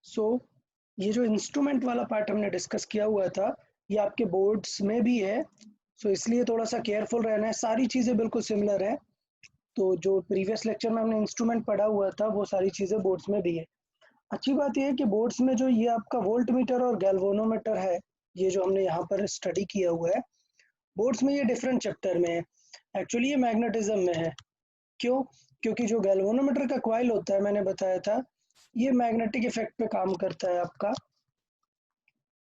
सो ये जो इंस्ट्रूमेंट वाला पार्ट हमने डिस्कस किया हुआ था, ये आपके बोर्ड्स में भी है। सो इसलिए थोड़ा सा केयरफुल रहना है, सारी चीज़ें बिल्कुल सिमिलर है। तो जो प्रीवियस लेक्चर में हमने इंस्ट्रूमेंट पढ़ा हुआ था वो सारी चीज़ें बोर्ड्स में भी है। अच्छी बात यह है कि बोर्ड्स में जो ये आपका वोल्ट मीटर और गैल्वेनोमीटर है, ये जो हमने यहाँ पर स्टडी किया हुआ है, बोर्ड्स में ये डिफरेंट चैप्टर में है। एक्चुअली ये मैग्नेटिज्म में है। क्यों? क्योंकि जो गैल्वेनोमीटर का कॉइल होता है, मैंने बताया था, ये मैग्नेटिक इफेक्ट पे काम करता है आपका।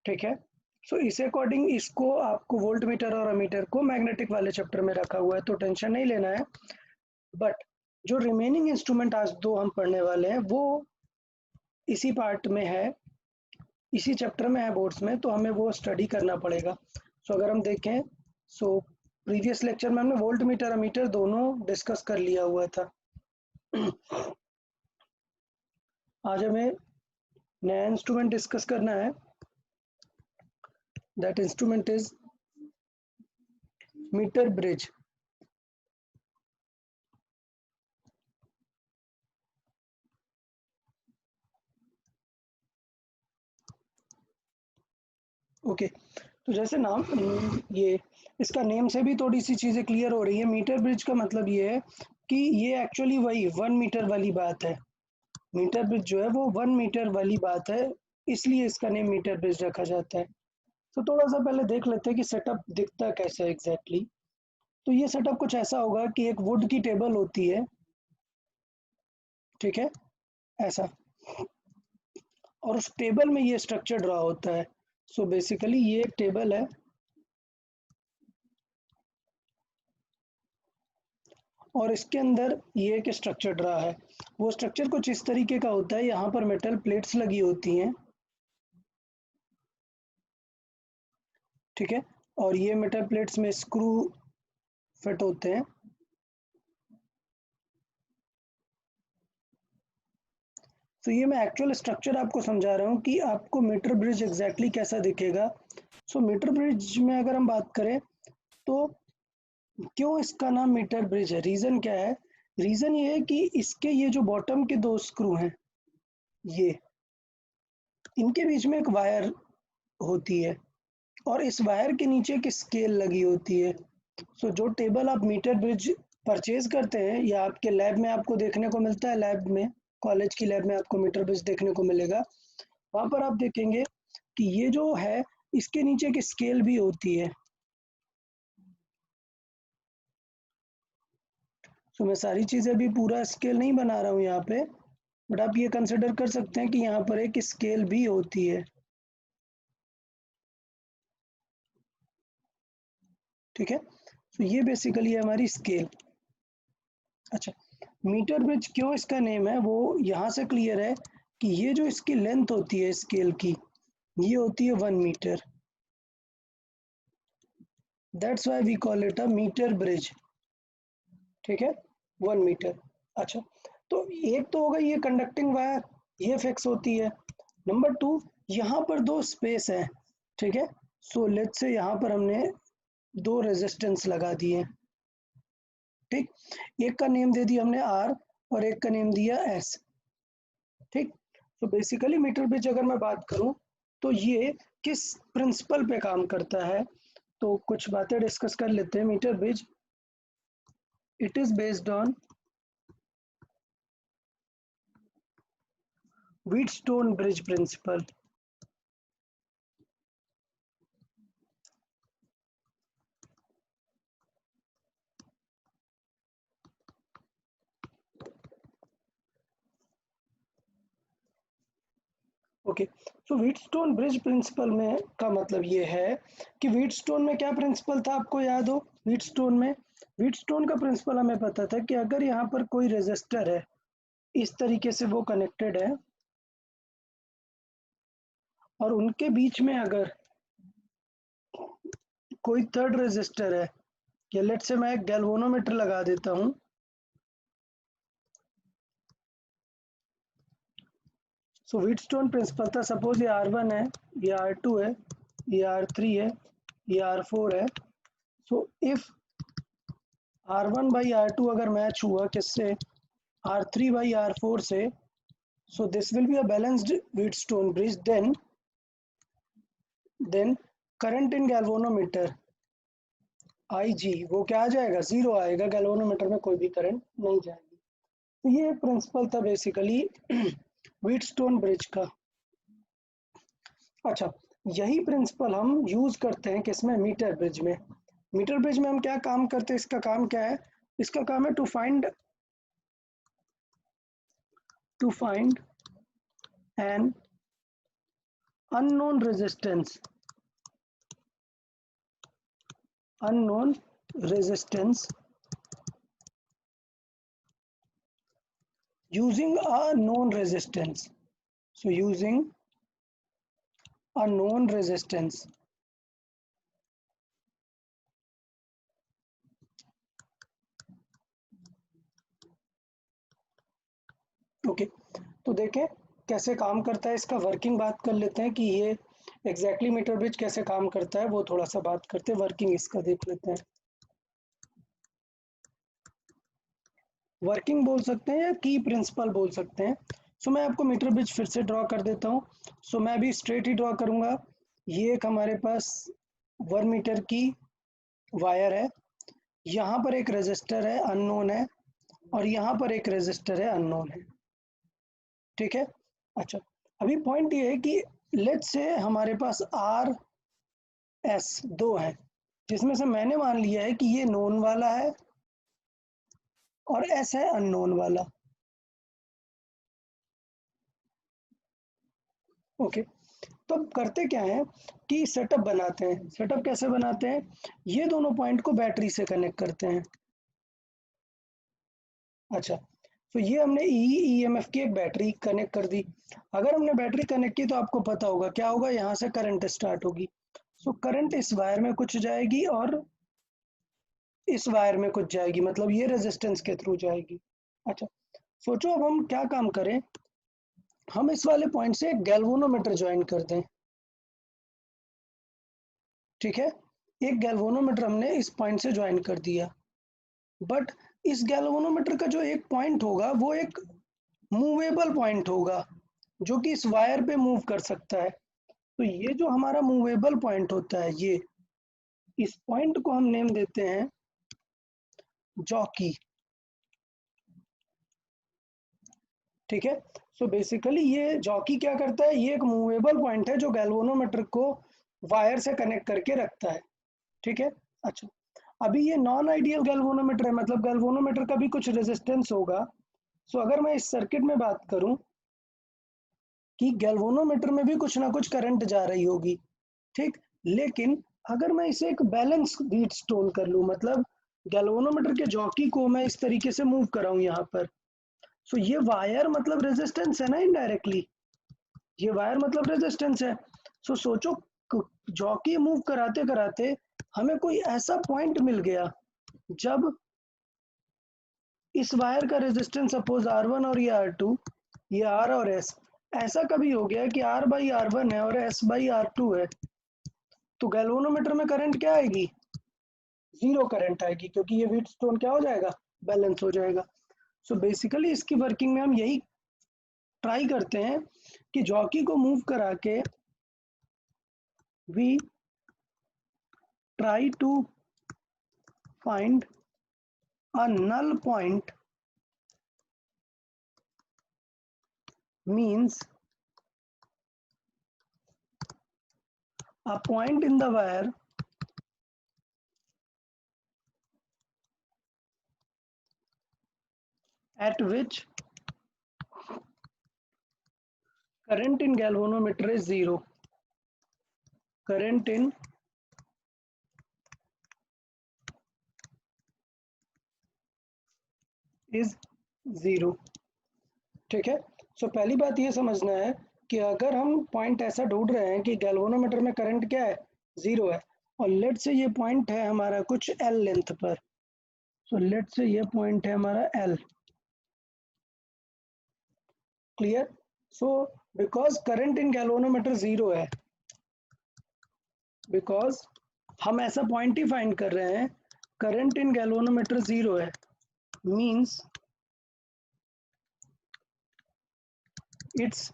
ठीक है। सो इस अकॉर्डिंग इसको आपको वोल्ट मीटर और अमीटर को मैग्नेटिक वाले चैप्टर में रखा हुआ है, तो टेंशन नहीं लेना है। बट जो रिमेनिंग इंस्ट्रूमेंट आज दो हम पढ़ने वाले हैं वो इसी पार्ट में है, इसी चैप्टर में है बोर्ड्स में, तो हमें वो स्टडी करना पड़ेगा। सो अगर हम देखें, सो प्रीवियस लेक्चर में हमने वोल्ट मीटर अमीटर दोनों डिस्कस कर लिया हुआ था। आज हमें नया इंस्ट्रूमेंट डिस्कस करना है। That instrument is metre bridge. Okay, तो जैसे नाम ये इसका नेम से भी थोड़ी सी चीज़ें क्लियर हो रही है। मीटर ब्रिज का मतलब ये है कि ये एक्चुअली वही 1 मीटर वाली बात है। मीटर ब्रिज जो है वो 1 मीटर वाली बात है, इसलिए इसका नेम मीटर ब्रिज रखा जाता है। तो थोड़ा सा पहले देख लेते हैं कि सेटअप दिखता कैसा है एग्जैक्टली। तो ये सेटअप कुछ ऐसा होगा कि एक वुड की टेबल होती है, ठीक है, ऐसा, और उस टेबल में ये स्ट्रक्चर ड्रा होता है। सो बेसिकली ये एक टेबल है और इसके अंदर ये एक स्ट्रक्चर ड्रा है। वो स्ट्रक्चर कुछ इस तरीके का होता है, यहाँ पर मेटल प्लेट्स लगी होती हैं, ठीक है, और ये मेटल प्लेट्स में स्क्रू फिट होते हैं। तो ये मैं एक्चुअल स्ट्रक्चर आपको समझा रहा हूँ कि आपको मीटर ब्रिज एग्जैक्टली कैसा दिखेगा। सो मीटर ब्रिज में अगर हम बात करें तो क्यों इसका नाम मीटर ब्रिज है, रीज़न क्या है? रीज़न ये है कि इसके ये जो बॉटम के दो स्क्रू हैं, ये इनके बीच में एक वायर होती है और इस वायर के नीचे एक स्केल लगी होती है। सो जो टेबल आप मीटर ब्रिज परचेज करते हैं या आपके लैब में आपको देखने को मिलता है, लैब में, कॉलेज की लैब में आपको मीटर ब्रिज देखने को मिलेगा, वहाँ पर आप देखेंगे कि ये जो है इसके नीचे एक स्केल भी होती है। सो मैं सारी चीज़ें अभी पूरा स्केल नहीं बना रहा हूँ यहाँ पे, बट आप ये कंसिडर कर सकते हैं कि यहाँ पर एक स्केल भी होती है, ठीक है। तो ये बेसिकली है हमारी स्केल। अच्छा, मीटर ब्रिज क्यों इसका नेम है वो यहाँ से क्लियर है कि ये जो इसकी लेंथ होती है स्केल की, ये होती है 1 metre. That's why we call it a metre bridge, ठीक है, 1 मीटर। अच्छा, तो एक तो होगा ये कंडक्टिंग वायर, ये फिक्स होती है। नंबर टू, यहाँ पर दो स्पेस है, ठीक है। सो लेट्स से यहाँ पर हमने दो रेजिस्टेंस लगा दिए, ठीक, एक का नेम दे दिया हमने आर और एक का नेम दिया एस, ठीक। तो बेसिकली मीटर ब्रिज अगर मैं बात करूं तो ये किस प्रिंसिपल पे काम करता है, तो कुछ बातें डिस्कस कर लेते हैं। Metre bridge, it is based on Wheatstone bridge principle. Okay, so Wheatstone bridge principle में का मतलब ये है कि व्हीटस्टोन में क्या प्रिंसिपल था, आपको याद हो? व्हीटस्टोन का प्रिंसिपल हमें पता था कि अगर यहाँ पर कोई रेजिस्टर है, इस तरीके से वो कनेक्टेड है और उनके बीच में अगर कोई थर्ड रेजिस्टर है, या लेट से मैं एक गैल्वेनोमीटर लगा देता हूँ, सो व्हीटस्टोन प्रिंसिपल था, सपोज ये R1 है, ये R2 है, ये R3 है, ये R4 है। So if R1 by R2 अगर मैच हुआ किससे, R3 बाई R4 से, So this will be a balanced Wheatstone bridge. Then current in galvanometer IG वो क्या आ जाएगा, जीरो आएगा, गैल्वेनोमीटर में कोई भी करंट नहीं जाएगी। तो ये एक प्रिंसिपल था बेसिकली व्हीटस्टोन ब्रिज का। अच्छा, यही प्रिंसिपल हम यूज करते हैं किसमें, मीटर ब्रिज में। मीटर ब्रिज में हम क्या काम करते हैं, इसका काम क्या है, इसका काम है to find an unknown resistance using a known resistance. So using a known resistance. Okay, तो देखें कैसे काम करता है, इसका वर्किंग बात कर लेते हैं कि ये एग्जैक्टली मीटर ब्रिज कैसे काम करता है, वो थोड़ा सा बात करते हैं, वर्किंग इसका देख लेते हैं। वर्किंग बोल सकते हैं या की प्रिंसिपल बोल सकते हैं। सो मैं आपको मीटर ब्रिज फिर से ड्रॉ कर देता हूँ। सो मैं भी स्ट्रेट ही ड्रॉ करूँगा। ये एक हमारे पास 1 मीटर की वायर है, यहाँ पर एक रेजिस्टर है अननोन है, और यहाँ पर एक रेजिस्टर है अननोन है, ठीक है। अच्छा, अभी पॉइंट ये है कि लेट्स से हमारे पास आर एस दो है, जिसमें से मैंने मान लिया है कि ये नोन वाला है और एस है अननोन वाला। ओके, तो अब करते क्या है कि सेटअप बनाते हैं। सेटअप कैसे बनाते हैं, ये दोनों पॉइंट को बैटरी से कनेक्ट करते हैं। अच्छा, तो ये हमने ईएमएफ की एक बैटरी कनेक्ट कर दी। अगर हमने बैटरी कनेक्ट की तो आपको पता होगा क्या होगा, यहाँ से करंट स्टार्ट होगी। सो करंट इस वायर में कुछ जाएगी और इस वायर में कुछ जाएगी, मतलब ये रेजिस्टेंस के थ्रू जाएगी। अच्छा, सोचो अब हम क्या काम करें, हम इस वाले पॉइंट से एक गैल्वेनोमीटर ज्वाइन कर दें, ठीक है। एक गैल्वेनोमीटर हमने इस पॉइंट से ज्वाइन कर दिया, बट इस गैल्वेनोमीटर का जो एक पॉइंट होगा वो एक मूवेबल पॉइंट होगा, जो कि इस वायर पे मूव कर सकता है। तो ये जो हमारा मूवेबल पॉइंट होता है, ये इस पॉइंट को हम नेम देते हैं जॉकी, ठीक है। सो बेसिकली ये जॉकी क्या करता है, ये एक मूवेबल पॉइंट है जो गैल्वेनोमीटर को वायर से कनेक्ट करके रखता है, ठीक है। अच्छा, अभी ये नॉन आइडियल गैल्वेनोमीटर है, मतलब गैल्वेनोमीटर का भी कुछ रेजिस्टेंस होगा। सो अगर मैं इस सर्किट में बात करूं कि गैल्वेनोमीटर में भी कुछ ना कुछ करंट जा रही होगी, ठीक। लेकिन अगर मैं इसे एक बैलेंस व्हीटस्टोन कर लूं, मतलब गैल्वेनोमीटर के जॉकी को मैं इस तरीके से मूव कराऊं यहाँ पर, सो ये वायर मतलब रेजिस्टेंस है ना, इनडायरेक्टली ये वायर मतलब रेजिस्टेंस है। सो सोचो जॉकी मूव कराते कराते हमें कोई ऐसा पॉइंट मिल गया जब इस वायर का रेजिस्टेंस सपोज R1 और ये R2, ये R और S, ऐसा कभी हो गया कि R/R1 है और S/R2 है, तो गैल्वेनोमीटर में करंट क्या आएगी, जीरो करंट आएगी, क्योंकि ये व्हीटस्टोन क्या हो जाएगा, बैलेंस हो जाएगा। सो बेसिकली इसकी वर्किंग में हम यही ट्राई करते हैं कि जॉकी को मूव करा के we try to find a null point, means a point in the wire at which current in galvanometer is zero. Current in is zero, ठीक है। सो पहली बात ये समझना है कि अगर हम पॉइंट ऐसा ढूंढ रहे हैं कि गैल्वेनोमीटर में करंट क्या है, जीरो है, और लेट से ये पॉइंट है हमारा कुछ एल लेंथ पर, सो लेट से ये पॉइंट है हमारा L, clear. So because current in galvanometer zero है, बिकॉज हम ऐसा पॉइंट ही फाइंड कर रहे हैं, करंट इन गैल्वेनोमीटर जीरो है, means it's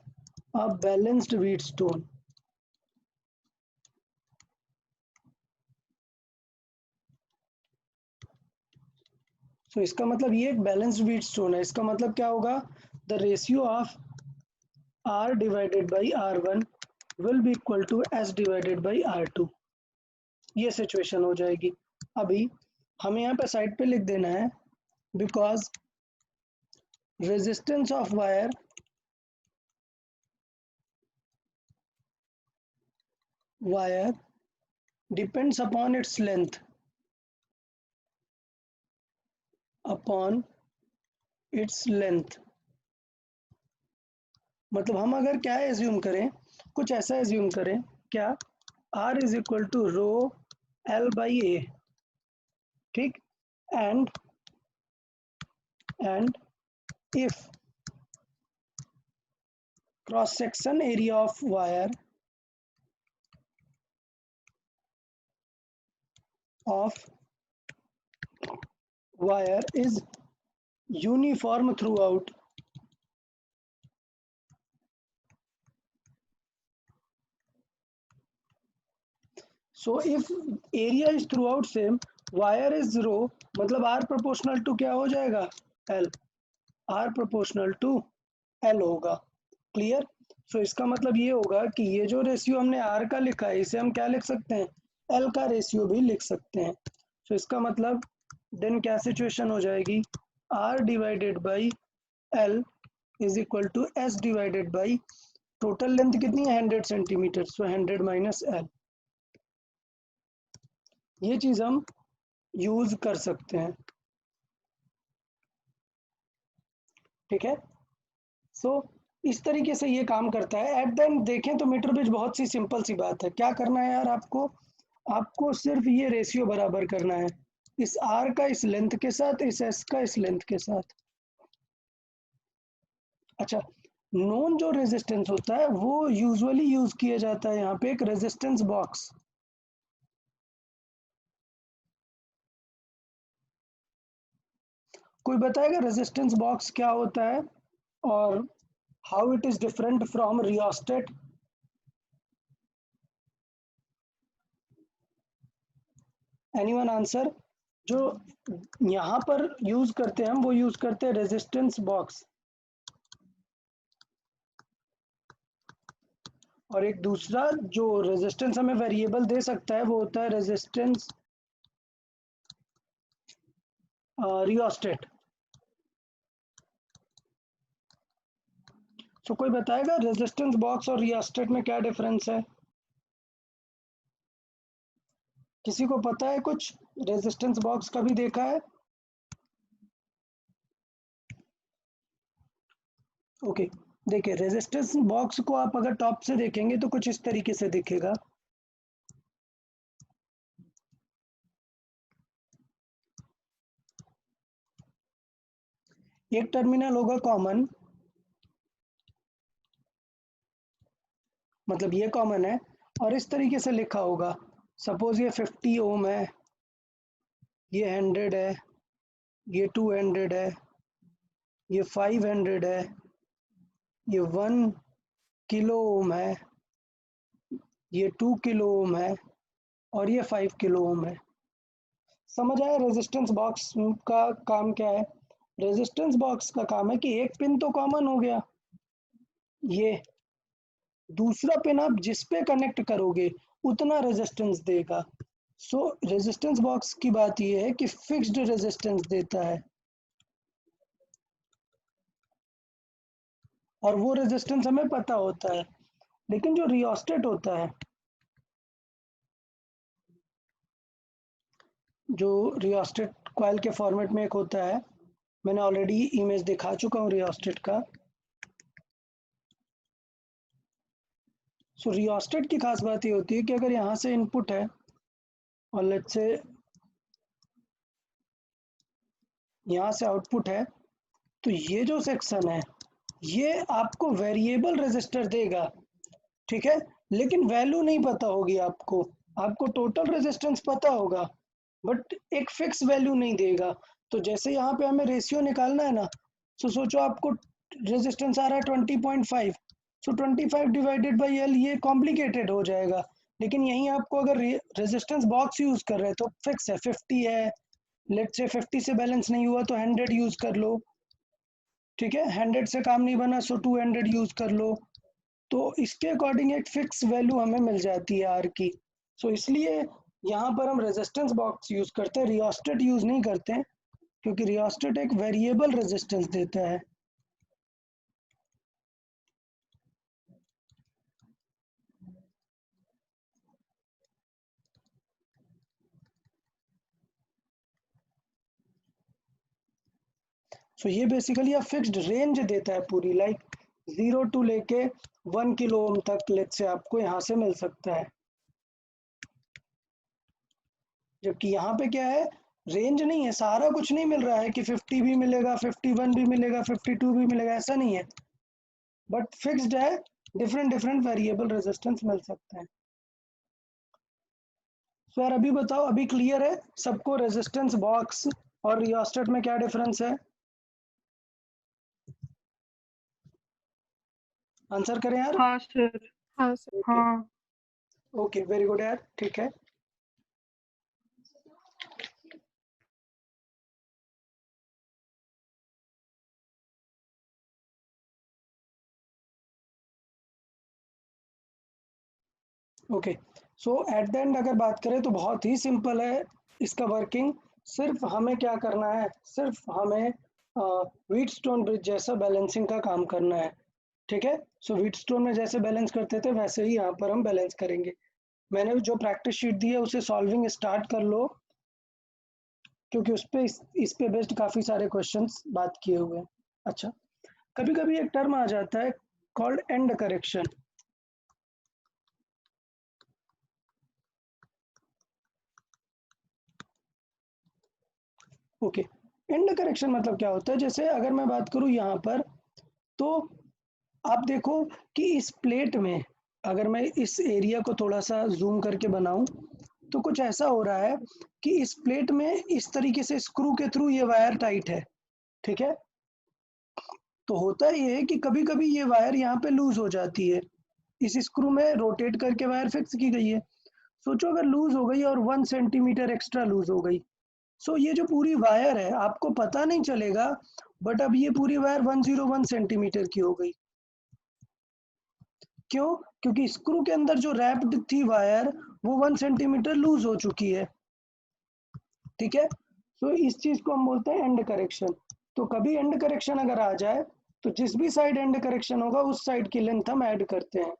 a balanced wheatstone. So इसका मतलब ये एक बैलेंस्ड wheatstone है. इसका मतलब क्या होगा? The ratio of R divided by R1 will be equal to S divided by R2. ये सिचुएशन हो जाएगी. अभी हमें यहाँ पे साइड पे लिख देना है because resistance of wire depends upon its length, मतलब हम अगर क्या एज्यूम करें, कुछ ऐसा एज्यूम करें क्या, R is equal to rho L by A, ठीक, and if cross section area of wire is uniform throughout, so if area is throughout same, wire is rho, मतलब R proportional to क्या हो जाएगा, L, R proportional to L होगा. Clear? सो इसका मतलब ये होगा कि ये जो रेशियो हमने R का लिखा है इसे हम क्या लिख सकते हैं, L का रेशियो भी लिख सकते हैं. सो इसका मतलब देन क्या सिचुएशन हो जाएगी, R divided by L is equal to S divided by total length कितनी है 100 सेंटीमीटर, सो 100 माइनस L. ये चीज हम यूज कर सकते हैं. ठीक है, सो इस तरीके से ये काम करता है. एट द एंड देखें तो मीटर ब्रिज बहुत सी सिंपल सी बात है. क्या करना है यार, आपको सिर्फ ये रेशियो बराबर करना है, इस R का इस लेंथ के साथ, इस S का इस लेंथ के साथ. अच्छा, नॉन जो रेजिस्टेंस होता है वो यूजुअली यूज किया जाता है यहाँ पे एक रेजिस्टेंस बॉक्स. कोई बताएगा रेजिस्टेंस बॉक्स क्या होता है और how it is different from rheostat? Anyone answer? जो यहाँ पर यूज करते हैं हम, वो यूज करते हैं रेजिस्टेंस बॉक्स, और एक दूसरा जो रेजिस्टेंस हमें वेरिएबल दे सकता है वो होता है रेजिस्टेंस रियोस्टेट. सो कोई बताएगा रेजिस्टेंस बॉक्स और रियोस्टेट में क्या डिफरेंस है? किसी को पता है कुछ? रेजिस्टेंस बॉक्स कभी देखा है? ओके, देखिए रेजिस्टेंस बॉक्स को आप अगर टॉप से देखेंगे तो कुछ इस तरीके से दिखेगा. एक टर्मिनल होगा कॉमन, मतलब ये कॉमन है, और इस तरीके से लिखा होगा. सपोज ये 50 ओम है, ये 100 है, ये 200 है, ये 500 है, ये 1 किलो ओम है, ये 2 किलो ओम है, और ये 5 किलो ओम है. समझ आया रेजिस्टेंस बॉक्स का काम क्या है? रेजिस्टेंस बॉक्स का काम है कि एक पिन तो कॉमन हो गया, ये दूसरा पिन आप जिस पे कनेक्ट करोगे उतना रेजिस्टेंस देगा. सो रेजिस्टेंस बॉक्स की बात यह है कि फिक्स्ड रेजिस्टेंस देता है, और वो रेजिस्टेंस हमें पता होता है. लेकिन जो रियोस्टेट होता है, जो रियोस्टेट कॉइल के फॉर्मेट में एक होता है, मैंने ऑलरेडी इमेज दिखा चुका हूँ रियोस्टेट का. सो रियोस्टेट की खास बात ये होती है कि अगर यहाँ से इनपुट है और लेट्स से यहाँ से आउटपुट है, तो ये जो सेक्शन है ये आपको वेरिएबल रेजिस्टर देगा, ठीक है, लेकिन वैल्यू नहीं पता होगी आपको. आपको टोटल रेजिस्टेंस पता होगा बट एक फिक्स वैल्यू नहीं देगा. तो जैसे यहाँ पे हमें रेशियो निकालना है ना, तो सोचो आपको रेजिस्टेंस आ रहा है 20.5, सो 25 डिवाइडेड बाई एल, ये कॉम्प्लिकेटेड हो जाएगा। लेकिन यहीं आपको अगर रेजिस्टेंस बॉक्स यूज कर रहे हैं तो फिक्स है, 50 है। लेट से 50 से बैलेंस नहीं हुआ तो 100 यूज कर लो, ठीक है। 100 से काम नहीं बना सो 200 यूज कर लो। तो इसके अकॉर्डिंग एक फिक्स वैल्यू हमें मिल जाती है आर की। सो इसलिए यहाँ पर हम रेजिस्टेंस बॉक्स यूज करते हैं, रियोस्टेट यूज नहीं करते हैं, क्योंकि रियोस्टेट एक वेरिएबल रेजिस्टेंस देता है। सो ये बेसिकली आप फिक्स्ड रेंज देता है पूरी, लाइक 0 टू लेके 1 किलो ओम तक लेट से आपको यहाँ से मिल सकता है। जबकि यहाँ पे क्या है, रेंज नहीं है, सारा कुछ नहीं मिल रहा है कि 50 भी मिलेगा, 51 भी मिलेगा, 52 भी मिलेगा, ऐसा नहीं है। बट फिक्स्ड है, डिफरेंट डिफरेंट वेरिएबल रेजिस्टेंस मिल सकते हैं। सो यार अभी बताओ, अभी क्लियर है सबको रेजिस्टेंस बॉक्स और रियोस्टेट में क्या डिफरेंस है? आंसर करें यार। हाँ सर। हाँ सर। ओके हाँ। ओके, वेरी गुड यार, ठीक है। Okay, so eight the and अगर बात करें तो बहुत ही सिंपल है इसका वर्किंग। सिर्फ हमें क्या करना है, सिर्फ हमें व्हीटस्टोन ब्रिज जैसा बैलेंसिंग का काम करना है, ठीक है। सो व्हीटस्टोन में जैसे बैलेंस करते थे वैसे ही यहाँ पर हम बैलेंस करेंगे। मैंने जो प्रैक्टिस शीट दी है उसे सॉल्विंग स्टार्ट कर लो, क्योंकि इस पे बेस्ड काफ़ी सारे क्वेश्चंस बात किए हुए हैं। अच्छा, कभी कभी एक टर्म आ जाता है called and correction. Okay, and correction मतलब क्या होता है, जैसे अगर मैं बात करूं यहाँ पर, तो आप देखो कि इस प्लेट में अगर मैं इस एरिया को थोड़ा सा जूम करके बनाऊं तो कुछ ऐसा हो रहा है कि इस प्लेट में इस तरीके से स्क्रू के थ्रू ये वायर टाइट है, ठीक है। तो होता ये है कि कभी कभी ये वायर यहाँ पे लूज हो जाती है, इस स्क्रू में रोटेट करके वायर फिक्स की गई है। सोचो अगर लूज हो गई और 1 सेंटीमीटर एक्स्ट्रा लूज हो गई, सो ये जो पूरी वायर है आपको पता नहीं चलेगा, बट अब ये पूरी वायर 101 सेंटीमीटर की हो गई। क्यों? क्योंकि स्क्रू के अंदर जो रैप्ड थी वायर वो 1 सेंटीमीटर लूज हो चुकी है, ठीक है। तो इस चीज को हम बोलते हैं एंड करेक्शन। तो कभी एंड करेक्शन अगर आ जाए तो जिस भी साइड एंड करेक्शन होगा उस साइड की लेंथ हम ऐड करते हैं,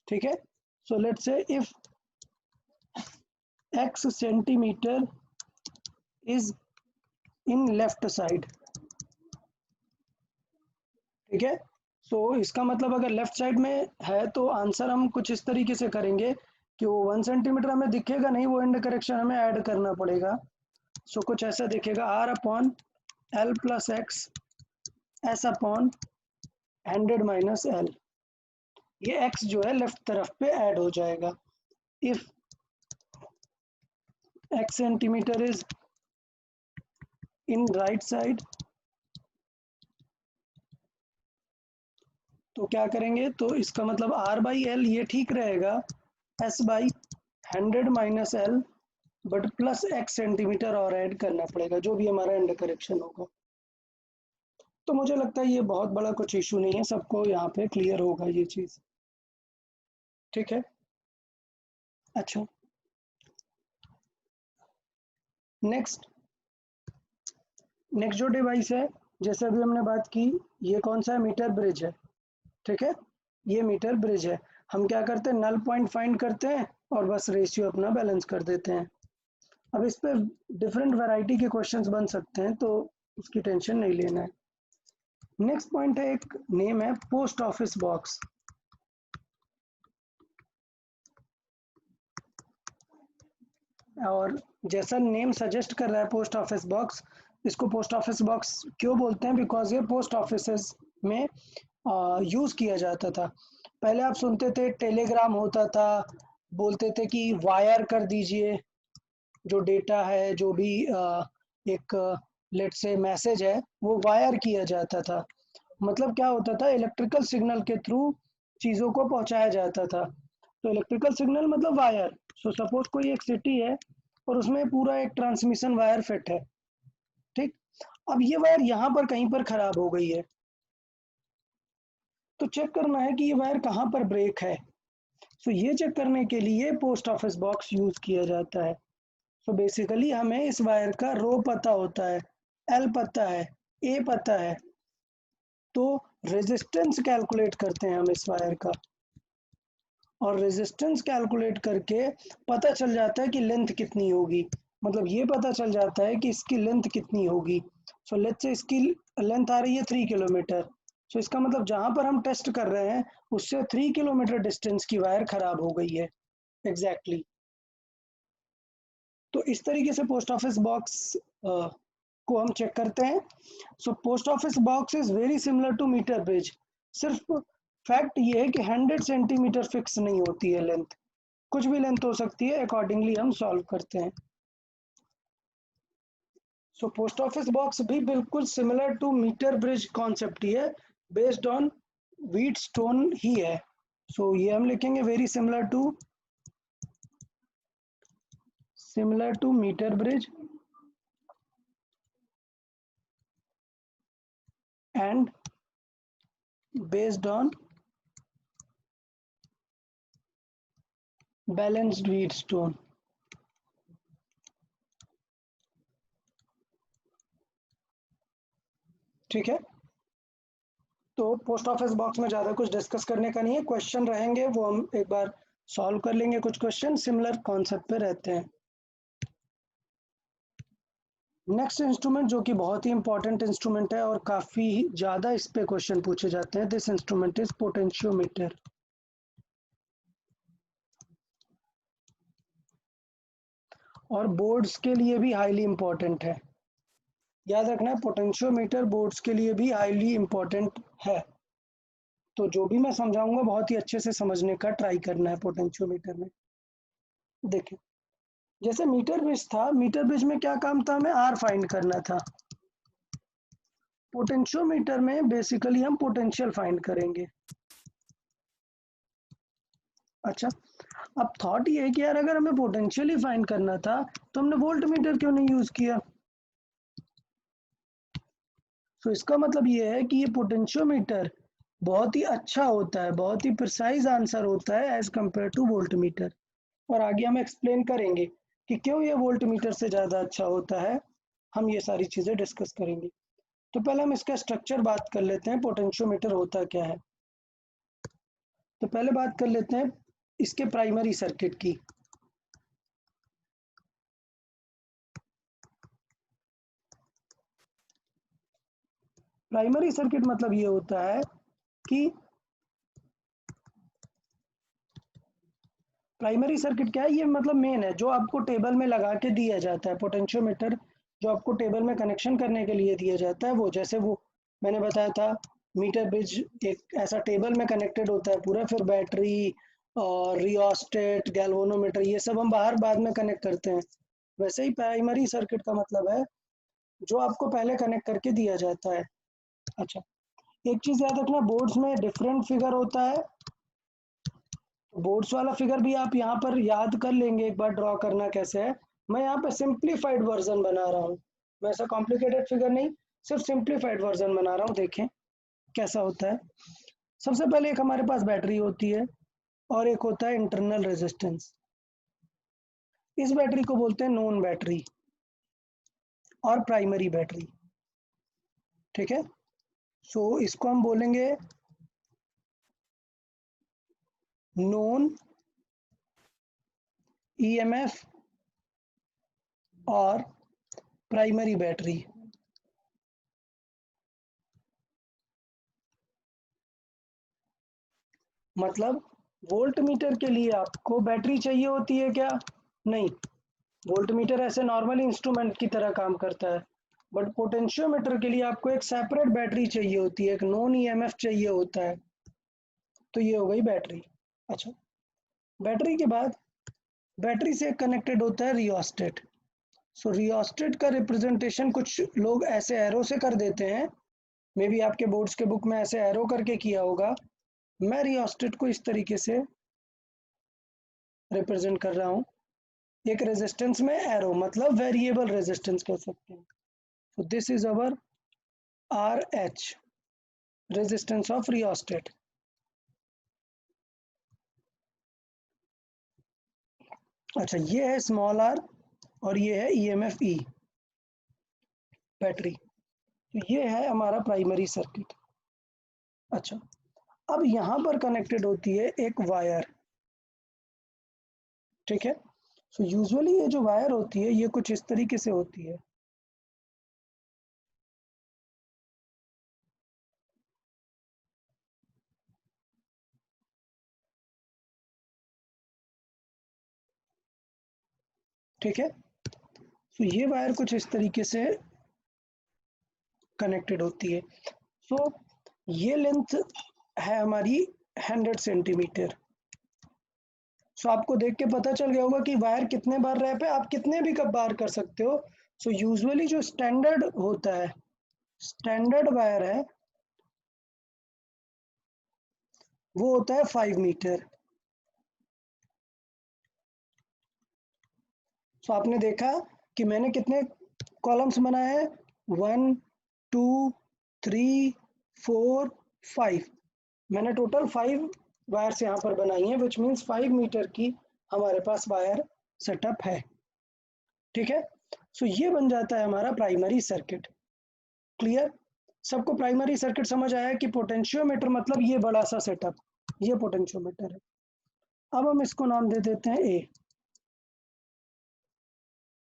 ठीक है। सो लेट्स से if x centimetre is in left side, ठीक है। सो इसका मतलब अगर लेफ्ट साइड में है तो आंसर हम कुछ इस तरीके से करेंगे कि वो 1 सेंटीमीटर हमें दिखेगा नहीं, वो एंड करेक्शन हमें ऐड करना पड़ेगा। सो कुछ ऐसा दिखेगा, R upon L plus X S upon 100 - L. ये एक्स जो है लेफ्ट तरफ पे ऐड हो जाएगा। If X centimetre is in right side, तो क्या करेंगे, तो इसका मतलब आर बाई एल ये ठीक रहेगा, S by 100 - L, but plus x centimetre और ऐड करना पड़ेगा जो भी हमारा एंड करेक्शन होगा। तो मुझे लगता है ये बहुत बड़ा कुछ इशू नहीं है, सबको यहाँ पे क्लियर होगा ये चीज़, ठीक है। अच्छा, नेक्स्ट नेक्स्ट जो डिवाइस है, जैसे अभी हमने बात की, ये कौन सा है, मीटर ब्रिज है, ठीक है। ये मीटर ब्रिज है। हम क्या करते हैं, नल पॉइंट फाइंड करते हैं और बस रेशियो अपना बैलेंस कर देते हैं। अब इस पे डिफरेंट वैरायटी के क्वेश्चंस बन सकते हैं, तो उसकी टेंशन नहीं लेना है। नेक्स्ट पॉइंट है, एक नेम है पोस्ट ऑफिस बॉक्स। और जैसा नेम सजेस्ट कर रहा है पोस्ट ऑफिस बॉक्स, इसको पोस्ट ऑफिस बॉक्स क्यों बोलते हैं, बिकॉज ये पोस्ट ऑफिस में यूज़ किया जाता था। पहले आप सुनते थे टेलीग्राम होता था, बोलते थे कि वायर कर दीजिए जो डेटा है, जो भी एक लेट से मैसेज है वो वायर किया जाता था। मतलब क्या होता था, इलेक्ट्रिकल सिग्नल के थ्रू चीज़ों को पहुंचाया जाता था। तो इलेक्ट्रिकल सिग्नल मतलब वायर। सो सपोज कोई एक सिटी है और उसमें पूरा एक ट्रांसमिशन वायर फिट है, ठीक। अब ये वायर यहाँ पर कहीं पर खराब हो गई है, तो चेक करना है कि ये वायर कहाँ पर ब्रेक है। सो ये चेक करने के लिए पोस्ट ऑफिस बॉक्स यूज किया जाता है। सो बेसिकली हमें इस वायर का रो पता होता है, एल पता है, ए पता है, तो रेजिस्टेंस कैलकुलेट करते हैं हम इस वायर का, और रेजिस्टेंस कैलकुलेट करके पता चल जाता है कि लेंथ कितनी होगी। मतलब ये पता चल जाता है कि इसकी लेंथ कितनी होगी। सो लेट्स से इसकी लेंथ आ रही है 3 किलोमीटर। सो इसका मतलब जहां पर हम टेस्ट कर रहे हैं उससे 3 किलोमीटर डिस्टेंस की वायर खराब हो गई है एग्जैक्टली। तो इस तरीके से पोस्ट ऑफिस बॉक्स को हम चेक करते हैं। So post office box is very similar to metre bridge. सिर्फ फैक्ट ये है कि 100 सेंटीमीटर फिक्स नहीं होती है लेंथ, कुछ भी लेंथ हो सकती है, अकॉर्डिंगली हम सॉल्व करते हैं। सो पोस्ट ऑफिस बॉक्स भी बिल्कुल similar to metre bridge concept ही है, बेस्ड ऑन व्हीट स्टोन ही है। सो ये हम लिखेंगे very similar to metre bridge and based on balanced Wheatstone. ठीक है, तो पोस्ट ऑफिस बॉक्स में ज़्यादा कुछ डिस्कस करने का नहीं है, क्वेश्चन रहेंगे वो हम एक बार सॉल्व कर लेंगे। कुछ क्वेश्चन सिमिलर कॉन्सेप्ट पे रहते हैं। नेक्स्ट इंस्ट्रूमेंट जो कि बहुत ही इंपॉर्टेंट इंस्ट्रूमेंट है और काफ़ी ज़्यादा इस पे क्वेश्चन पूछे जाते हैं, दिस इंस्ट्रूमेंट इज पोटेंशियोमीटर। और बोर्ड्स के लिए भी हाईली इंपॉर्टेंट है। याद रखना है, पोटेंशियोमीटर बोर्ड्स के लिए भी हाईली इंपॉर्टेंट है। तो जो भी मैं समझाऊंगा बहुत ही अच्छे से समझने का ट्राई करना है पोटेंशियोमीटर में। देखिए, जैसे मीटर ब्रिज था, मीटर ब्रिज में क्या काम था, हमें आर फाइंड करना था। पोटेंशियोमीटर में बेसिकली हम पोटेंशियल फाइंड करेंगे। अच्छा, अब थॉट ये है कि यार अगर हमें पोटेंशियल ही फाइंड करना था तो हमने वोल्ट मीटर क्यों नहीं यूज किया। तो इसका मतलब ये है कि ये पोटेंशियोमीटर बहुत ही अच्छा होता है, बहुत ही प्रिसाइज आंसर होता है as compare to voltmeter. और आगे हम एक्सप्लेन करेंगे कि क्यों ये वोल्ट मीटर से ज़्यादा अच्छा होता है। हम ये सारी चीज़ें डिस्कस करेंगे। तो पहले हम इसका स्ट्रक्चर बात कर लेते हैं, पोटेंशियोमीटर होता क्या है। तो पहले बात कर लेते हैं इसके प्राइमरी सर्किट की। प्राइमरी सर्किट मतलब ये होता है कि प्राइमरी सर्किट क्या है, ये मतलब मेन है जो आपको टेबल में लगा के दिया जाता है। पोटेंशियोमीटर जो आपको टेबल में कनेक्शन करने के लिए दिया जाता है, वो जैसे वो मैंने बताया था, मीटर ब्रिज एक ऐसा टेबल में कनेक्टेड होता है पूरा, फिर बैटरी और रियोस्टेट गैल्वेनोमीटर ये सब हम बाहर बाद में कनेक्ट करते हैं। वैसे ही प्राइमरी सर्किट का मतलब है जो आपको पहले कनेक्ट करके दिया जाता है। अच्छा, एक चीज याद रखना, बोर्ड्स में डिफरेंट फिगर होता है। बोर्ड्स वाला फिगर भी आप यहाँ पर याद कर लेंगे, एक बार ड्रॉ करना कैसे है। मैं यहाँ पे सिंप्लीफाइड वर्जन बना रहा हूँ, मैं ऐसा कॉम्प्लिकेटेड फिगर नहीं, सिर्फ सिंप्लीफाइड वर्जन बना रहा हूँ। देखें कैसा होता है। सबसे पहले एक हमारे पास बैटरी होती है और एक होता है इंटरनल रेजिस्टेंस। इस बैटरी को बोलते हैं नोन बैटरी और प्राइमरी बैटरी। ठीक है, सो इसको हम बोलेंगे नोन ईएमएफ और प्राइमरी बैटरी। मतलब वोल्ट मीटर के लिए आपको बैटरी चाहिए होती है क्या? नहीं, वोल्ट मीटर ऐसे नॉर्मल इंस्ट्रूमेंट की तरह काम करता है, बट पोटेंशियोमीटर के लिए आपको एक सेपरेट बैटरी चाहिए होती है, एक नॉन ईएमएफ चाहिए होता है। तो ये हो गई बैटरी। अच्छा, बैटरी के बाद बैटरी से कनेक्टेड होता है रियोस्टेट। सो रियोस्टेट का रिप्रेजेंटेशन कुछ लोग ऐसे एरो से कर देते हैं मे बी आपके बोर्ड्स के बुक में ऐसे एरो करके किया होगा, मैं रियोस्टेट को इस तरीके से रिप्रेजेंट कर रहा हूँ। एक रेजिस्टेंस में एरो मतलब वेरिएबल रेजिस्टेंस कह सकते हैं। So this is our RH, resistance of rheostat. अच्छा, ये है स्मॉल r और ये है EMF E बैटरी। तो ये है हमारा प्राइमरी सर्किट। अच्छा, अब यहाँ पर कनेक्टेड होती है एक वायर, ठीक है। सो यूजुअली ये जो वायर होती है ये कुछ इस तरीके से होती है। ठीक है, तो ये वायर कुछ इस तरीके से कनेक्टेड होती है। सो ये लेंथ है हमारी 100 सेंटीमीटर। सो आपको देख के पता चल गया होगा कि वायर कितने बार रैप है, आप कितने भी कब बार कर सकते हो। सो यूजुअली जो स्टैंडर्ड होता है, स्टैंडर्ड वायर है वो होता है 5 मीटर। सो आपने देखा कि मैंने कितने कॉलम्स बनाए हैं, 1 2 3 4 5। मैंने टोटल 5 वायर्स यहाँ पर बनाई हैं, विच मीन्स 5 मीटर की हमारे पास वायर सेटअप है। ठीक है, सो ये बन जाता है हमारा प्राइमरी सर्किट। क्लियर, सबको प्राइमरी सर्किट समझ आया कि पोटेंशियोमीटर मतलब ये बड़ा सा सेटअप, ये पोटेंशियोमीटर है। अब हम इसको नाम दे देते हैं ए।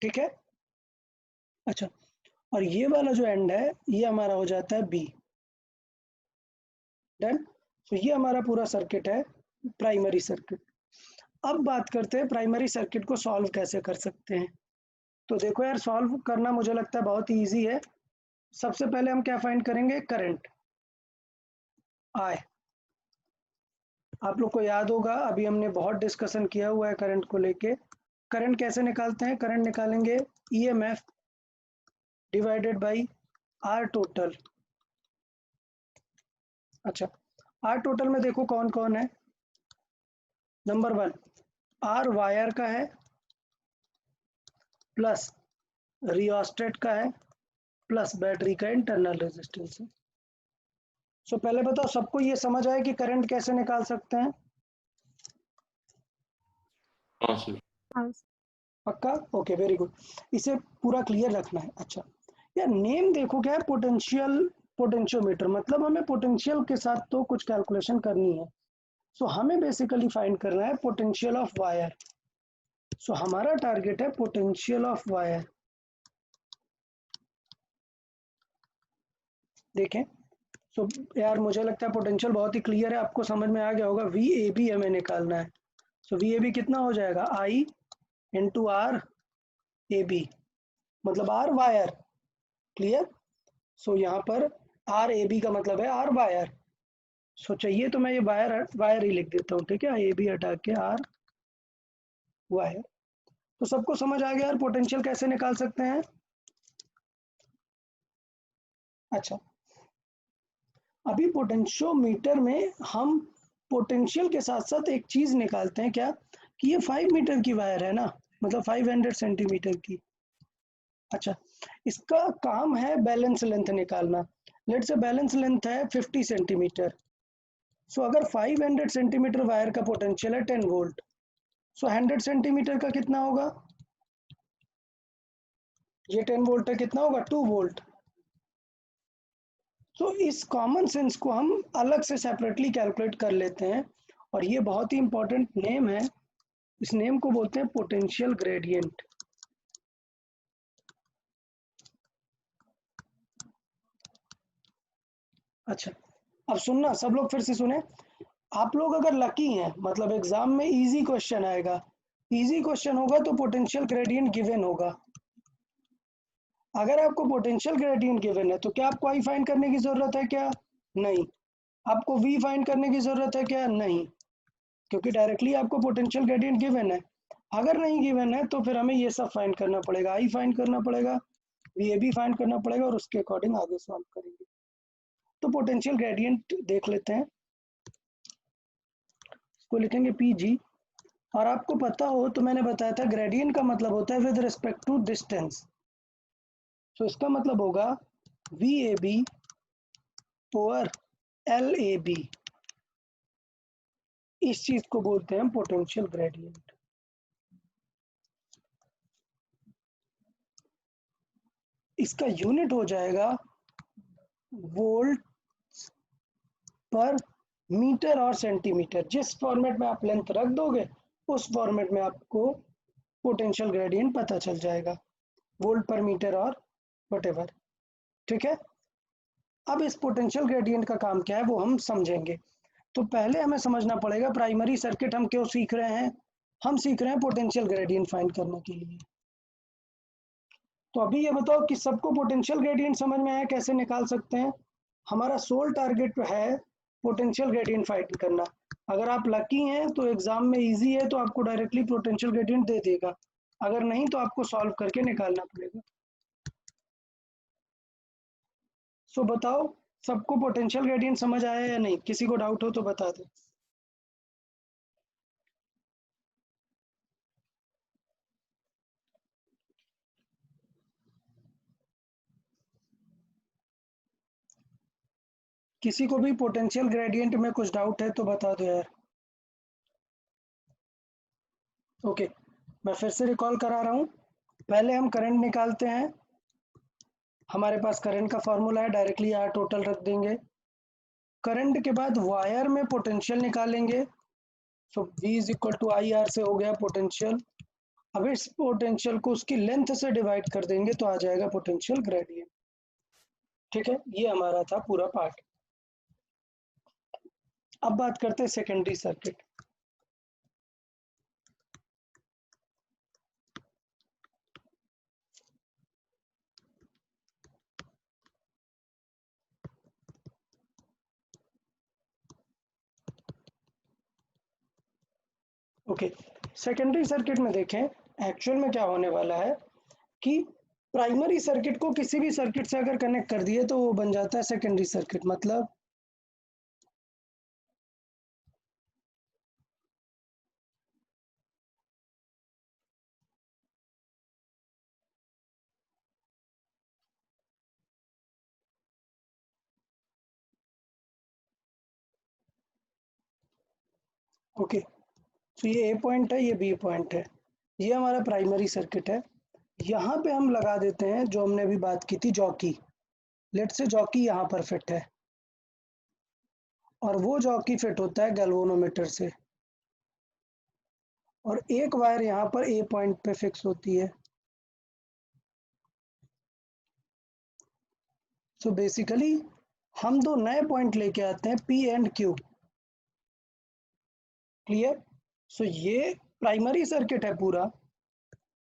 ठीक है, अच्छा, और ये वाला जो एंड है ये हमारा हो जाता है बी। डन। तो ये हमारा पूरा सर्किट है, प्राइमरी सर्किट। अब बात करते हैं प्राइमरी सर्किट को सॉल्व कैसे कर सकते हैं। तो देखो यार, सॉल्व करना मुझे लगता है बहुत ही ईजी है। सबसे पहले हम क्या फाइंड करेंगे, करंट आई। आप लोग को याद होगा अभी हमने बहुत डिस्कशन किया हुआ है करंट को लेके। करंट कैसे निकालते हैं, करंट निकालेंगे EMF divided by R total. अच्छा, आर टोटल में देखो कौन कौन है। नंबर 1 आर वायर का है, प्लस रियोस्टेट का है, प्लस बैटरी का इंटरनल रेजिस्टेंस है। सो पहले बताओ सबको ये समझ आए कि करंट कैसे निकाल सकते हैं। हाँ सर। पक्का, ओके, वेरी गुड। इसे पूरा क्लियर रखना है। अच्छा यार, नेम देखो क्या है, पोटेंशियल पोटेंशियोमीटर, मतलब हमें पोटेंशियल के साथ तो कुछ कैलकुलेशन करनी है। सो हमें बेसिकली फाइंड करना है पोटेंशियल ऑफ वायर। सो हमारा टारगेट है पोटेंशियल ऑफ वायर। देखें, सो यार मुझे लगता है पोटेंशियल बहुत ही क्लियर है, आपको समझ में आ गया होगा। वी ए बी हमें निकालना है। सो वी ए बी कितना हो जाएगा, आई इंटू आर ए बी, मतलब आर वायर। क्लियर, सो यहाँ पर आर ए बी का मतलब है आर वायर। सो चाहिए तो मैं ये वायर वायर ही लिख देता हूँ, ठीक है, ए बी हटा के आर वायर। तो सबको समझ आ गया यार पोटेंशियल कैसे निकाल सकते हैं। अच्छा, अभी पोटेंशियोमीटर में हम पोटेंशियल के साथ साथ एक चीज निकालते हैं, क्या कि ये 5 मीटर की वायर है ना, मतलब 500 सेंटीमीटर की। अच्छा, इसका काम है बैलेंस लेंथ निकालना। लेट्स से बैलेंस लेंथ है 50 सेंटीमीटर। सो अगर 500 सेंटीमीटर वायर का पोटेंशियल है 10 वोल्ट, सो 100 सेंटीमीटर का कितना होगा, ये 10 वोल्ट है, कितना होगा 2 वोल्ट। तो इस कॉमन सेंस को हम अलग से सेपरेटली कैलकुलेट कर लेते हैं, और ये बहुत ही इंपॉर्टेंट नेम है। इस नेम को बोलते हैं पोटेंशियल ग्रेडियंट। अच्छा, अब सुनना सब लोग, फिर से सुने। आप लोग अगर लकी हैं, मतलब एग्जाम में इजी क्वेश्चन आएगा, इजी क्वेश्चन होगा तो पोटेंशियल ग्रेडियंट गिवन होगा। अगर आपको पोटेंशियल ग्रेडियंट गिवन है तो क्या आपको आई फाइंड करने की जरूरत है क्या, नहीं। आपको वी फाइंड करने की जरूरत है क्या, नहीं, क्योंकि डायरेक्टली आपको पोटेंशियल ग्रेडियंट गिवन है। अगर नहीं गिवन है तो फिर हमें ये सब फाइंड करना पड़ेगा, आई फाइंड करना पड़ेगा, वी ए बी फाइंड करना पड़ेगा, और उसके अकॉर्डिंग आगे सॉल्व करेंगे। तो पोटेंशियल ग्रेडियंट देख लेते हैं, इसको लिखेंगे पीजी। और आपको पता हो तो मैंने बताया था ग्रेडियंट का मतलब होता है विद रिस्पेक्ट टू डिस्टेंस। तो इसका मतलब होगा V A B over L A B, इस चीज को बोलते हैं पोटेंशियल ग्रेडियंट। इसका यूनिट हो जाएगा वोल्ट पर मीटर और सेंटीमीटर। जिस फॉर्मेट में आप लेंथ रख दोगे उस फॉर्मेट में आपको पोटेंशियल ग्रेडियंट पता चल जाएगा, वोल्ट पर मीटर और व्हाटएवर। ठीक है, अब इस पोटेंशियल ग्रेडियंट का काम क्या है वो हम समझेंगे। तो पहले हमें समझना पड़ेगा प्राइमरी सर्किट हम क्यों सीख रहे हैं। हम सीख रहे हैं पोटेंशियल ग्रेडियंट फाइंड करने के लिए। तो अभी ये बताओ कि सबको पोटेंशियल ग्रेडियंट समझ में आया कैसे निकाल सकते हैं। हमारा सोल टारगेट है पोटेंशियल ग्रेडियंट फाइंड करना। अगर आप लकी हैं तो एग्जाम में इजी है तो आपको डायरेक्टली पोटेंशियल ग्रेडियंट दे देगा, अगर नहीं तो आपको सॉल्व करके निकालना पड़ेगा। सो बताओ सबको पोटेंशियल ग्रेडियंट समझ आया या नहीं, किसी को डाउट हो तो बता दे। किसी को भी पोटेंशियल ग्रेडियंट में कुछ डाउट है तो बता दो यार। ओके, मैं फिर से रिकॉल करा रहा हूँ। पहले हम करंट निकालते हैं। हमारे पास करंट का फॉर्मूला है, डायरेक्टली यहाँ टोटल रख देंगे। करंट के बाद वायर में पोटेंशियल निकालेंगे। So V is equal to I R से हो गया पोटेंशियल। अब इस पोटेंशियल को उसकी लेंथ से डिवाइड कर देंगे तो आ जाएगा पोटेंशियल ग्रेडियंट। ठीक है, ये हमारा था पूरा पार्ट। अब बात करते हैं secondary circuit. Okay, secondary circuit में देखें एक्चुअल में क्या होने वाला है कि प्राइमरी सर्किट को किसी भी सर्किट से अगर कनेक्ट कर दिए तो वो बन जाता है सेकेंडरी सर्किट। मतलब ओके, तो ये ए पॉइंट है, ये बी पॉइंट है, ये हमारा प्राइमरी सर्किट है। यहाँ पे हम लगा देते हैं जो हमने अभी बात की थी जॉकी। लेट से जॉकी यहाँ पर फिट है और वो जॉकी फिट होता है गैल्वेनोमीटर से, और एक वायर यहाँ पर ए पॉइंट पे फिक्स होती है। सो बेसिकली हम दो नए पॉइंट लेके आते हैं पी एंड क्यू। क्लियर। सो ये प्राइमरी सर्किट है पूरा,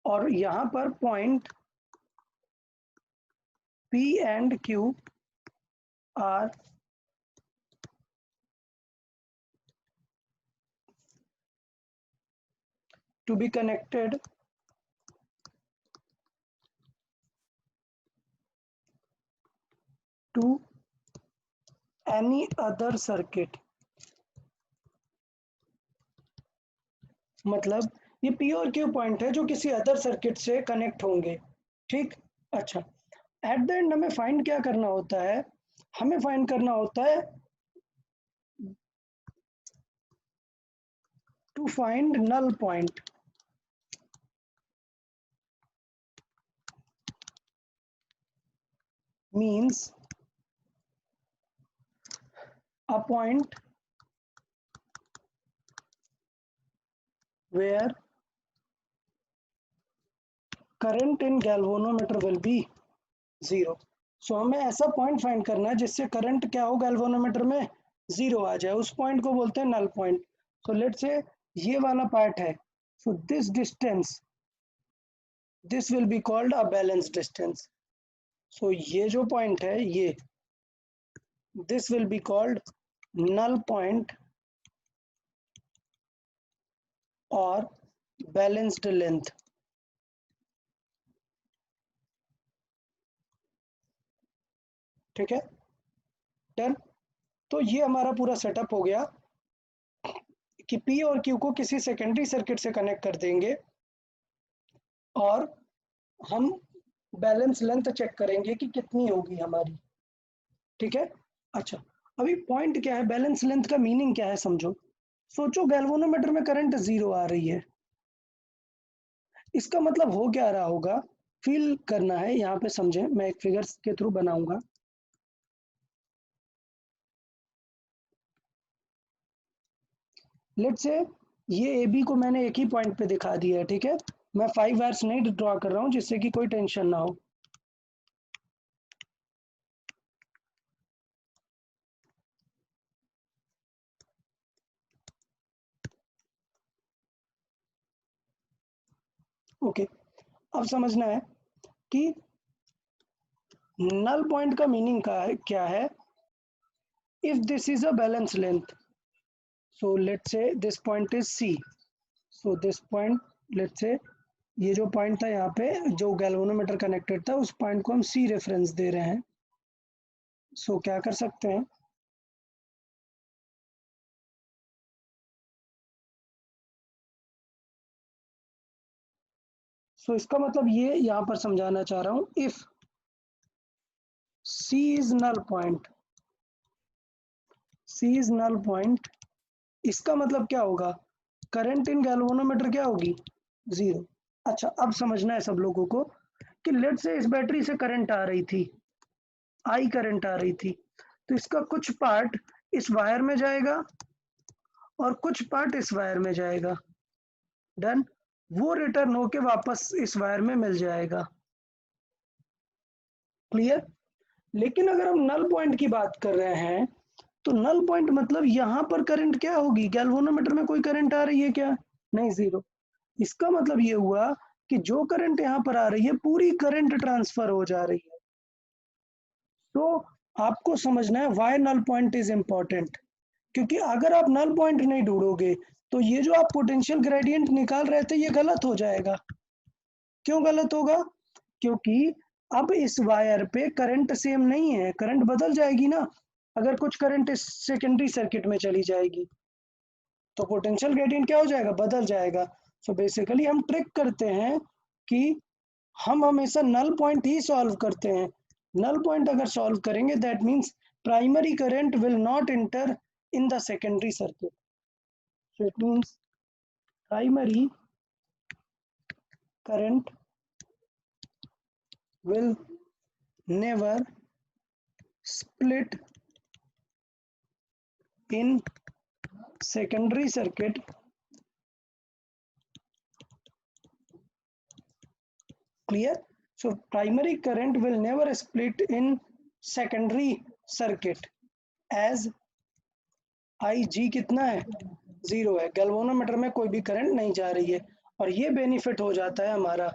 और यहाँ पर point P and Q R to be connected to any other circuit। मतलब ये पी और क्यू पॉइंट है जो किसी अदर सर्किट से कनेक्ट होंगे। ठीक, अच्छा, एट द एंड हमें फाइंड क्या करना होता है, हमें फाइंड करना होता है to find null point. Means a point where current in galvanometer will be zero। So हमें ऐसा पॉइंट फाइंड करना है जिससे करंट क्या हो गैल्वेनोमीटर में, जीरो आ जाए। उस पॉइंट को बोलते हैं नल पॉइंट। सो लेट से ये वाला पार्ट है, so this distance, this will be called a balance distance. So ये जो पॉइंट है ये, this will be called null point और बैलेंस्ड लेंथ। ठीक है, डन। तो ये हमारा पूरा सेटअप हो गया कि पी और क्यू को किसी सेकेंडरी सर्किट से कनेक्ट कर देंगे और हम बैलेंस लेंथ चेक करेंगे कि कितनी होगी हमारी। ठीक है। अच्छा, अभी पॉइंट क्या है, बैलेंस लेंथ का मीनिंग क्या है समझो। सोचो गैल्वेनोमीटर में करंट 0 आ रही है, इसका मतलब हो क्या रहा होगा, फील करना है यहाँ पे, समझे, मैं एक फिगर्स के थ्रू बनाऊंगा। लेट्स से ये ए बी को मैंने एक ही पॉइंट पे दिखा दिया है, ठीक है। मैं 5 वायर्स नहीं ड्रॉ कर रहा हूँ जिससे कि कोई टेंशन ना हो। ओके, अब समझना है कि नल पॉइंट का मीनिंग का है क्या है। If this is a balance length, so let's say this point is C, so this point, let's say ये जो पॉइंट था यहाँ पे जो गैल्वेनोमीटर कनेक्टेड था उस पॉइंट को हम सी रेफरेंस दे रहे हैं। सो क्या कर सकते हैं, सो इसका मतलब ये यहाँ पर समझाना चाह रहा हूँ, if C is null point, C is null point, इसका मतलब क्या होगा, करंट इन गैल्वेनोमीटर क्या होगी, 0। अच्छा, अब समझना है सब लोगों को कि लेट से इस बैटरी से करंट आ रही थी, आई करंट आ रही थी, तो इसका कुछ पार्ट इस वायर में जाएगा और कुछ पार्ट इस वायर में जाएगा। डन। वो रिटर्न होके वापस इस वायर में मिल जाएगा। क्लियर। लेकिन अगर हम नल पॉइंट की बात कर रहे हैं तो नल पॉइंट मतलब यहां पर करंट क्या होगी, गैल्वेनोमीटर में कोई करंट आ रही है क्या, नहीं, 0। इसका मतलब ये हुआ कि जो करंट यहाँ पर आ रही है पूरी करंट ट्रांसफर हो जा रही है। तो आपको समझना है why null point is important, क्योंकि अगर आप नल पॉइंट नहीं ढूंढोगे तो ये जो आप पोटेंशियल ग्रेडियंट निकाल रहे थे ये गलत हो जाएगा। क्यों गलत होगा, क्योंकि अब इस वायर पे करंट सेम नहीं है, करंट बदल जाएगी ना। अगर कुछ करंट इस सेकेंडरी सर्किट में चली जाएगी तो पोटेंशियल ग्रेडियंट क्या हो जाएगा, बदल जाएगा। सो बेसिकली हम ट्रिक करते हैं कि हम हमेशा नल पॉइंट ही सॉल्व करते हैं। नल पॉइंट अगर सॉल्व करेंगे that means primary current will not enter in the secondary circuit, so it means primary current will never split in secondary circuit clear. So primary current will never split in secondary circuit as IG कितना है, 0 है, galvanometer में कोई भी current नहीं जा रही है। और ये बेनिफिट हो जाता है हमारा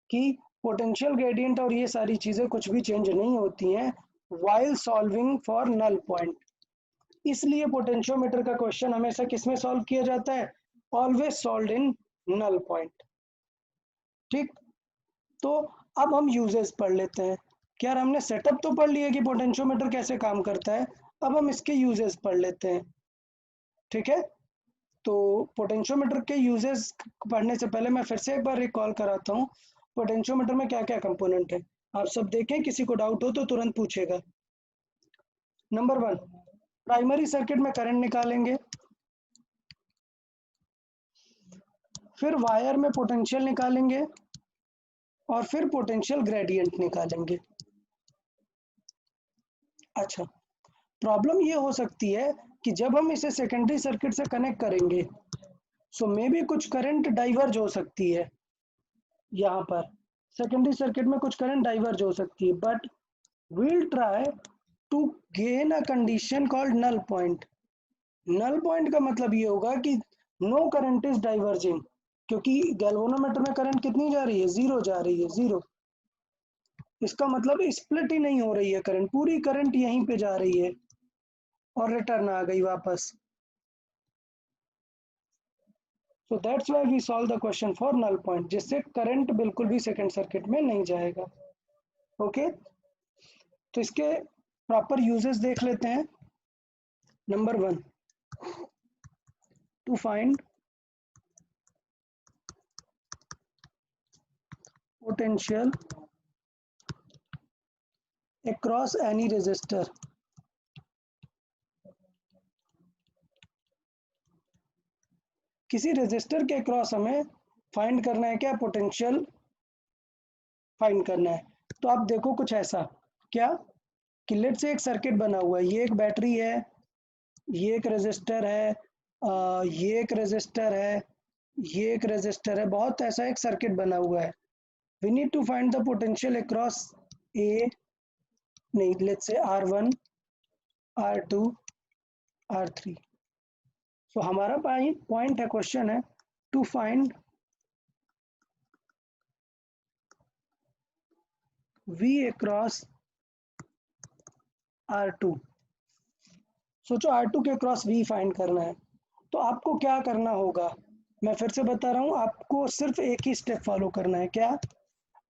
कि पोटेंशियल ग्रेडियंट और ये सारी चीजें कुछ भी चेंज नहीं होती हैं while solving for null point। इसलिए पोटेंशियोमीटर का क्वेश्चन हमेशा किसमें सॉल्व किया जाता है, always solve in null point. ठीक। तो अब हम यूजेस पढ़ लेते हैं कि यार हमने सेटअप तो पढ़ लिया कि पोटेंशियोमीटर कैसे काम करता है, अब हम इसके यूजेस पढ़ लेते हैं। ठीक है। तो पोटेंशियोमीटर के यूजेस पढ़ने से पहले मैं फिर से एक बार रिकॉल कराता हूँ पोटेंशियोमीटर में क्या क्या कंपोनेंट है। आप सब देखें, किसी को डाउट हो तो तुरंत पूछेगा। नंबर 1, प्राइमरी सर्किट में करंट निकालेंगे, फिर वायर में पोटेंशियल निकालेंगे और फिर पोटेंशियल ग्रेडियंट निकालेंगे। अच्छा, प्रॉब्लम ये हो सकती है कि जब हम इसे सेकेंडरी सर्किट से कनेक्ट करेंगे सो मे बी कुछ करंट डाइवर्ज हो सकती है, यहाँ पर सेकेंडरी सर्किट में कुछ करंट डाइवर्ज हो सकती है, but we'll try to gain a condition called null point। null point का मतलब ये होगा कि no current is diverging, क्योंकि गैल्वेनोमीटर में करंट कितनी जा रही है, 0 जा रही है, 0। इसका मतलब स्प्लिट ही नहीं हो रही है करंट, पूरी करंट यहीं पे जा रही है और रिटर्न आ गई वापस। So that's why we solve the question for null point, जिससे करंट बिल्कुल भी सेकंड सर्किट में नहीं जाएगा। ओके। तो इसके प्रॉपर यूजेस देख लेते हैं। Number 1, to find potential across any resistor। किसी रेजिस्टर के अक्रॉस हमें फाइंड करना है क्या, पोटेंशियल फाइंड करना है। तो आप देखो कुछ ऐसा क्या कि लेट से एक सर्किट बना हुआ है, ये एक बैटरी है, ये एक रेजिस्टर है, ये एक रेजिस्टर है, ये एक रेजिस्टर है, बहुत ऐसा एक सर्किट बना हुआ है। We need to find the potential across A, नहीं लेट्स से R1, R2, R3। सो हमारा पॉइंट है, क्वेश्चन है to find V across R2। सोचो R2 के क्रॉस V फाइंड करना है, तो आपको क्या करना होगा, मैं फिर से बता रहा हूँ, आपको सिर्फ एक ही स्टेप फॉलो करना है। क्या,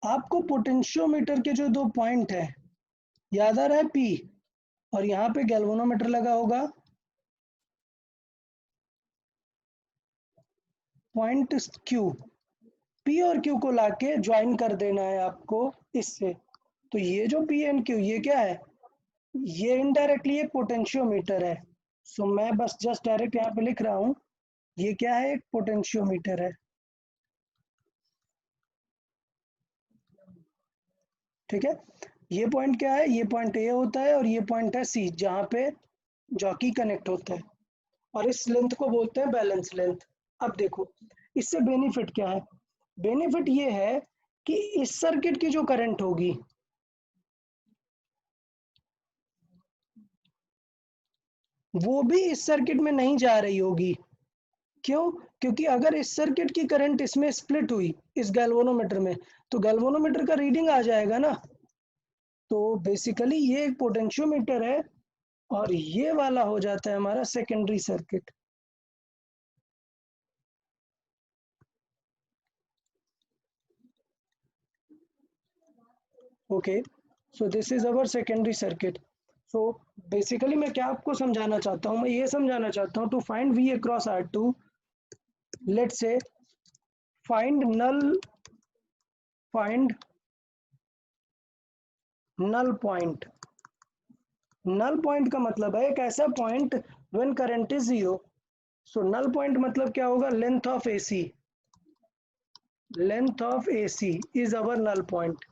आपको पोटेंशियोमीटर के जो दो पॉइंट है, याद आ रहा है P, और यहाँ पे गैल्वेनोमीटर लगा होगा, पॉइंट Q, P और Q को लाके ज्वाइन कर देना है आपको इससे। तो ये जो P एंड Q, ये क्या है, ये इनडायरेक्टली एक पोटेंशियोमीटर है। सो मैं बस जस्ट डायरेक्ट यहाँ पे लिख रहा हूँ, ये क्या है, एक पोटेंशियोमीटर है। ठीक है, ये पॉइंट क्या है, ये पॉइंट ए होता है और ये पॉइंट है सी, जहाँ पे जॉकी कनेक्ट होता है, और इस लेंथ को बोलते हैं बैलेंस लेंथ। अब देखो इससे बेनिफिट क्या है, बेनिफिट ये है कि इस सर्किट की जो करंट होगी वो भी इस सर्किट में नहीं जा रही होगी। क्यों, क्योंकि अगर इस सर्किट की करंट इसमें स्प्लिट हुई इस गैल्वेनोमीटर में, तो गैल्वेनोमीटर का रीडिंग आ जाएगा ना। तो बेसिकली ये एक पोटेंशियोमीटर है, और ये वाला हो जाता है हमारा secondary circuit. Okay, so this is our secondary circuit. So basically मैं क्या आपको समझाना चाहता हूँ, मैं ये समझाना चाहता हूँ to find V across R2, let's say find find null point. Null point का मतलब है एक ऐसा point when current is zero. So null point मतलब क्या होगा, length of AC, length of AC is our null point.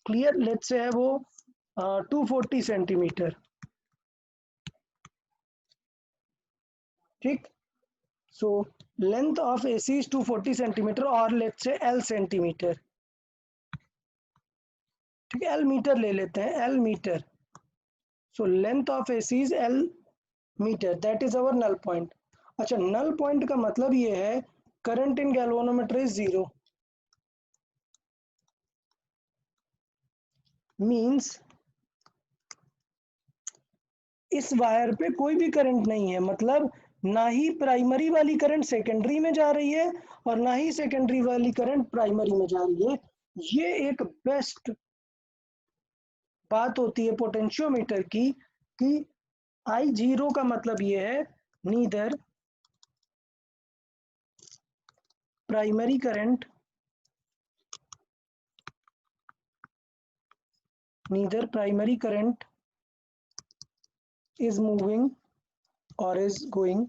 Clear, let's say है वो 240 सेंटीमीटर। ठीक, so length of AC is 240 centimetre, और लेट्स से L सेंटीमीटर। ठीक है, L metre ले लेते हैं, L metre. So length of AC is L metre, that is our null point. अच्छा, नल पॉइंट का मतलब ये है current in galvanometer is zero, means इस वायर पे कोई भी करंट नहीं है, मतलब ना ही प्राइमरी वाली करंट सेकेंडरी में जा रही है और ना ही सेकेंडरी वाली करंट प्राइमरी में जा रही है। ये एक बेस्ट बात होती है पोटेंशियोमीटर की, कि I0 का मतलब ये है neither primary current, neither primary current is moving or is going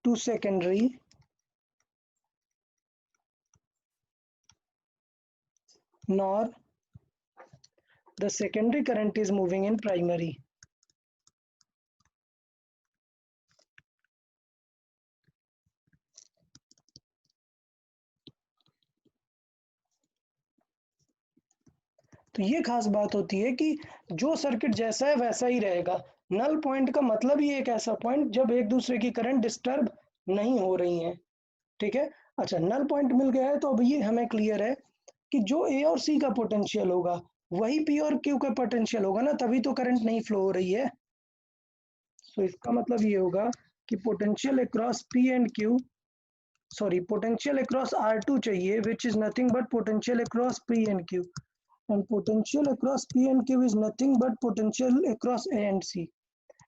to secondary, nor the secondary current is moving in primary। तो ये खास बात होती है कि जो सर्किट जैसा है वैसा ही रहेगा। नल पॉइंट का मतलब ही एक ऐसा पॉइंट जब एक दूसरे की करंट डिस्टर्ब नहीं हो रही है। ठीक है, अच्छा नल पॉइंट मिल गया है, तो अब ये हमें क्लियर है कि जो A और C का पोटेंशियल होगा वही P और Q का पोटेंशियल होगा ना, तभी तो करंट नहीं फ्लो हो रही है। तो इसका मतलब ये होगा कि potential across P and Q, sorry potential across R2 चाहिए, which is nothing but potential across P and Q। and potential across P and Q is nothing but potential across A and C.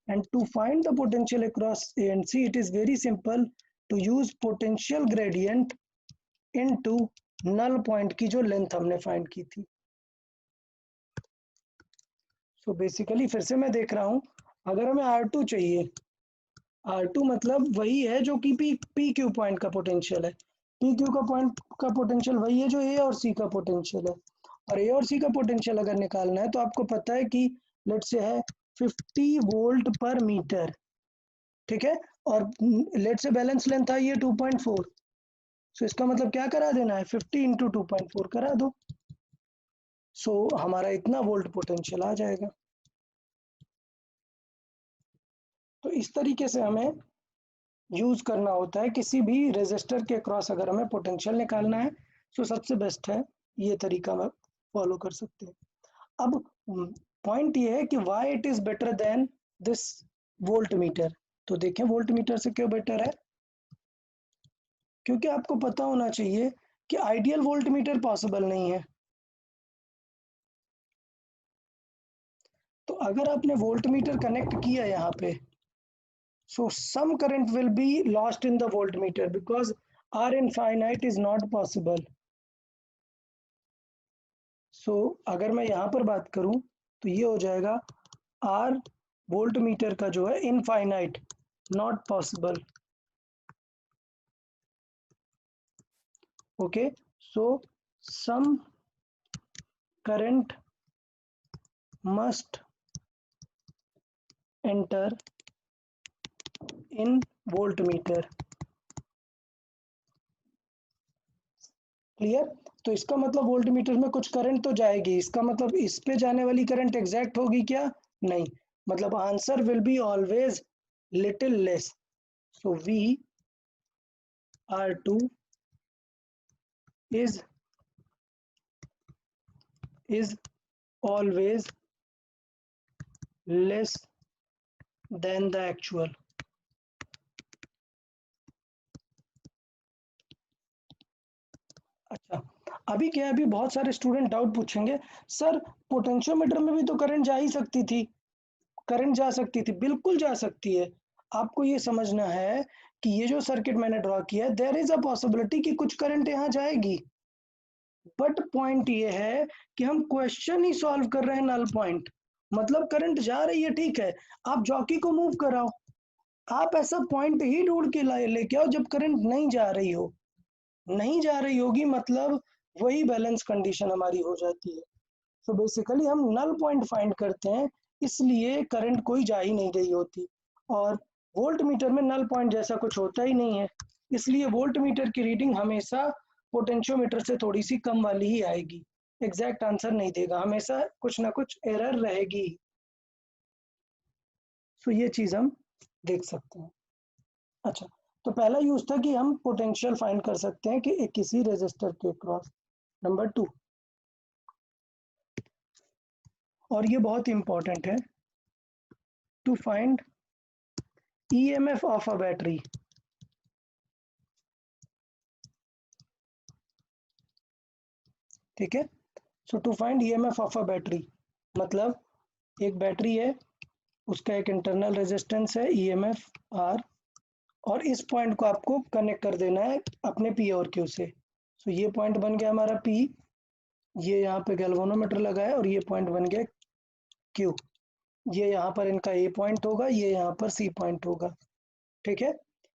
And to find the potential across A and C, it is very simple to use potential gradient into null point की जो length हमने find की थी. So basically फिर से मैं देख रहा हूँ, अगर हमें R2 चाहिए, R2 मतलब वही है जो कि पी क्यू पॉइंट का पोटेंशियल है. पी क्यू का पॉइंट का पोटेंशियल वही है जो ए और सी का पोटेंशियल है. और ए और सी का पोटेंशियल अगर निकालना है तो आपको पता है कि लेट से है 50 वोल्ट पर मीटर, ठीक है. और लेट से बैलेंस लेंथ था ये 2.4. सो इसका मतलब क्या करा देना है, 50 इंटू 2.4 करा दो. सो हमारा इतना वोल्ट पोटेंशियल आ जाएगा. तो इस तरीके से हमें यूज करना होता है किसी भी रेजिस्टर के क्रॉस अगर हमें पोटेंशियल निकालना है. सो सबसे बेस्ट है ये तरीका हम फॉलो कर सकते हैं. अब पॉइंट ये है कि why it is better than this volt meter. तो देखें वोल्ट मीटर से क्यों बेटर है, क्योंकि आपको पता होना चाहिए कि आइडियल वोल्ट मीटर पॉसिबल नहीं है. तो अगर आपने वोल्ट मीटर कनेक्ट किया यहाँ पे, so some current will be lost in the voltmeter because R infinite is not possible. So अगर मैं यहाँ पर बात करूँ तो ये हो जाएगा R वोल्टमीटर का जो है infinite, not possible. Okay, so some current must enter in voltmeter. Clear. तो इसका मतलब वोल्टमीटर में कुछ करंट तो जाएगी, इसका मतलब इस पे जाने वाली करंट एग्जैक्ट होगी क्या, नहीं. मतलब answer will be always little less. So we R2 is always less than the actual. अच्छा, अभी क्या है, अभी बहुत सारे स्टूडेंट डाउट पूछेंगे, सर पोटेंशियोमीटर में भी तो करंट जा ही सकती थी. करंट जा सकती थी, बिल्कुल जा सकती है. आपको ये समझना है कि ये जो सर्किट मैंने ड्रॉ किया है, देयर इज अ पॉसिबिलिटी कि कुछ करंट यहाँ जाएगी. बट पॉइंट ये है कि हम क्वेश्चन ही सॉल्व कर रहे हैं नल पॉइंट. मतलब करंट जा रही है, ठीक है, आप जॉकी को मूव कराओ, आप ऐसा पॉइंट ही ढूंढ के लेके आओ जब करंट नहीं जा रही हो. नहीं जा रही होगी मतलब वही बैलेंस कंडीशन हमारी हो जाती है. तो बेसिकली हम नल पॉइंट फाइंड करते हैं, इसलिए करंट कोई जा ही नहीं रही होती. और वोल्ट मीटर में नल पॉइंट जैसा कुछ होता ही नहीं है, इसलिए वोल्ट मीटर की रीडिंग हमेशा पोटेंशियोमीटर से थोड़ी सी कम वाली ही आएगी. एग्जैक्ट आंसर नहीं देगा, हमेशा कुछ ना कुछ एरर रहेगी. तो ये चीज हम देख सकते हैं. अच्छा, तो पहला यूज था कि हम पोटेंशियल फाइंड कर सकते हैं कि किसी रेजिस्टर के क्रॉस. नंबर 2, और ये बहुत इंपॉर्टेंट है, to find EMF of a battery. ठीक है. So to find EMF of a battery मतलब एक बैटरी है, उसका एक इंटरनल रेजिस्टेंस है EMF R, और इस पॉइंट को आपको कनेक्ट कर देना है अपने P और Q से. सो ये पॉइंट बन गया हमारा P, ये यहाँ पे गैल्वेनोमीटर लगा है, और ये पॉइंट बन गया Q. ये यहाँ पर इनका A पॉइंट होगा, ये यहाँ पर C पॉइंट होगा. ठीक है.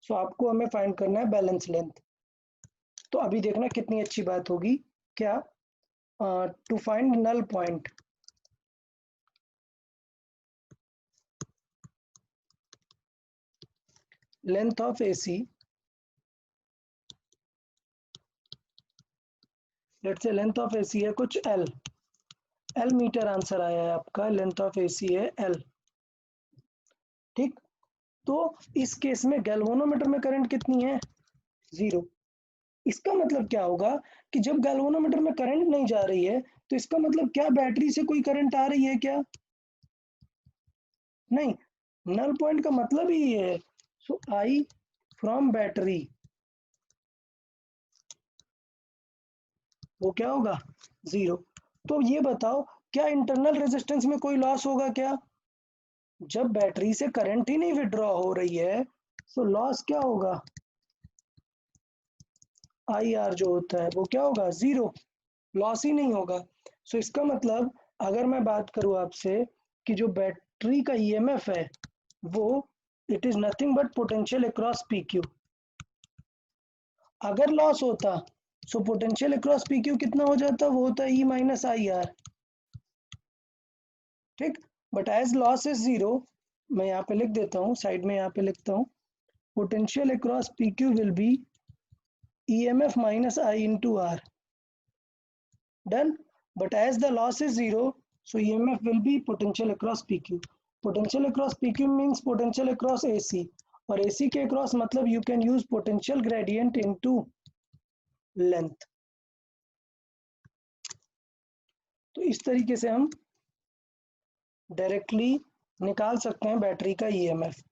सो आपको हमें फाइंड करना है बैलेंस लेंथ. तो अभी देखना कितनी अच्छी बात होगी, क्या, to find null point. Length of AC, let's say length of AC है कुछ L मीटर आंसर आया है आपका, लेंथ ऑफ AC है L. ठीक. तो इस केस में गैल्वेनोमीटर में करंट कितनी है, 0. इसका मतलब क्या होगा कि जब गैल्वेनोमीटर में करंट नहीं जा रही है तो इसका मतलब क्या बैटरी से कोई करंट आ रही है क्या, नहीं. नल पॉइंट का मतलब ही ये है. सो I फ्रॉम बैटरी वो क्या होगा, 0. तो ये बताओ क्या इंटरनल रेजिस्टेंस में कोई लॉस होगा क्या? जब बैटरी से करंट ही नहीं विड्रॉ हो रही है तो लॉस क्या होगा? आई आर जो होता है वो क्या होगा? जीरो, लॉस ही नहीं होगा। सो इसका मतलब अगर मैं बात करूं आपसे कि जो बैटरी का ईएमएफ है वो it is nothing but potential across P Q. अगर लॉस होता so potential across P Q कितना हो जाता? वो होता है ई माइनस आई आर। ठीक, but as loss is zero, मैं यहाँ पे लिख देता हूँ, साइड में यहाँ पे लिखता हूँ, potential across P Q will be EMF minus I into R. Done. But as the loss is zero, so EMF will be potential across PQ. Potential across PQ means potential across AC. और AC के across मतलब you can use potential gradient into length. तो इस तरीके से हम directly निकाल सकते हैं बैटरी का EMF।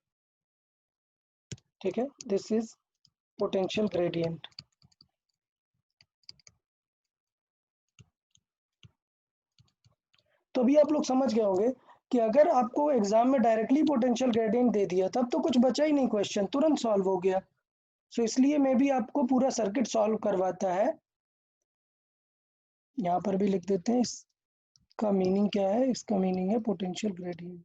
ठीक है, दिस इज पोटेंशियल ग्रेडियंट। तो अभी आप लोग समझ गए होंगे कि अगर आपको एग्जाम में डायरेक्टली पोटेंशियल ग्रेडियंट दे दिया तब तो कुछ बचा ही नहीं, क्वेश्चन तुरंत सॉल्व हो गया। सो इसलिए मैं भी आपको पूरा सर्किट सॉल्व करवाता है। यहाँ पर भी लिख देते हैं इसका मीनिंग क्या है। इसका मीनिंग है पोटेंशियल ग्रेडियंट।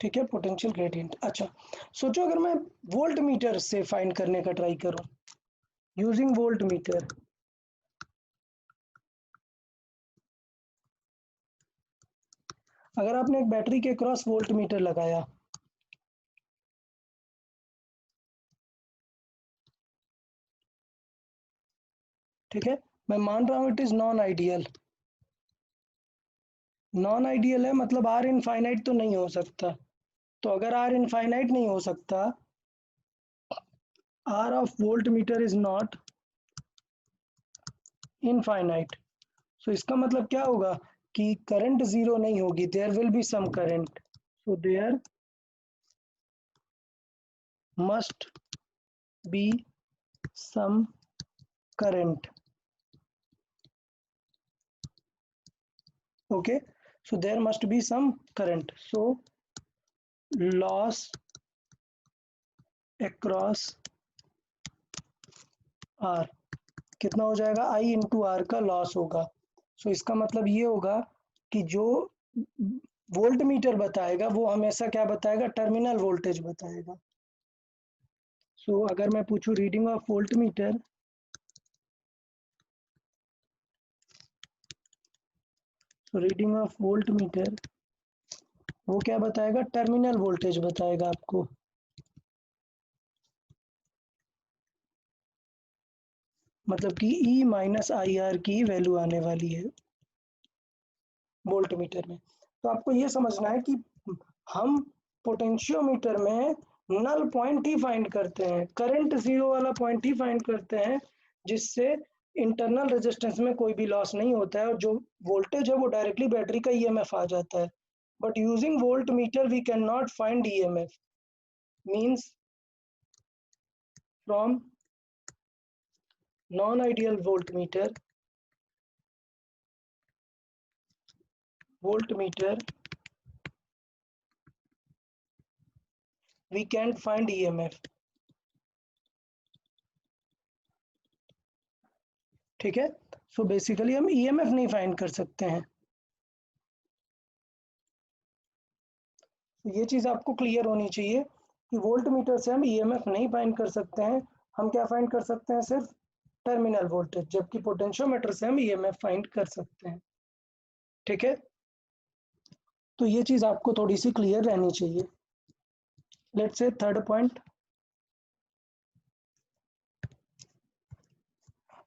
ठीक है, पोटेंशियल ग्रेडियंट। अच्छा, सोचो अगर मैं वोल्ट मीटर से फाइंड करने का ट्राई करूं यूजिंग वोल्ट मीटर। अगर आपने एक बैटरी के क्रॉस वोल्ट मीटर लगाया, ठीक है, मैं मान रहा हूं it is non ideal. Non ideal है मतलब आर इनफाइनाइट तो नहीं हो सकता। तो अगर आर इनफाइनाइट नहीं हो सकता, R of voltmeter is not infinite, so इसका मतलब क्या होगा कि करंट जीरो नहीं होगी, there will be some current. So there must be some current. okay, so there must be some current, so loss across R कितना हो जाएगा? I इंटू आर का लॉस होगा। सो इसका मतलब ये होगा कि जो वोल्ट मीटर बताएगा वो हमेशा क्या बताएगा? टर्मिनल वोल्टेज बताएगा। सो अगर मैं पूछूं रीडिंग ऑफ वोल्ट मीटर, तो रीडिंग ऑफ वोल्ट मीटर वो क्या बताएगा? टर्मिनल वोल्टेज बताएगा आपको। मतलब कि E माइनस आई आर की वैल्यू आने वाली है वोल्ट मीटर में। तो आपको ये समझना है कि हम पोटेंशियोमीटर में नल पॉइंट ही फाइंड करते हैं, करंट जीरो वाला पॉइंट ही फाइंड करते हैं, जिससे इंटरनल रेजिस्टेंस में कोई भी लॉस नहीं होता है और जो वोल्टेज है वो डायरेक्टली बैटरी का ईएमएफ आ जाता है। But using volt meter we can not find EMF, means from non ideal volt meter we can't find EMF। ठीक है, सो बेसिकली हम EMF नहीं फाइंड कर सकते हैं। तो ये चीज आपको क्लियर होनी चाहिए कि वोल्ट मीटर से हम EMF नहीं फाइंड कर सकते हैं। हम क्या फाइंड कर सकते हैं? सिर्फ टर्मिनल वोल्टेज, जबकि पोटेंशियोमीटर से हम EMF फाइंड कर सकते हैं। ठीक है, तो ये चीज आपको थोड़ी सी क्लियर रहनी चाहिए। Let's say third point.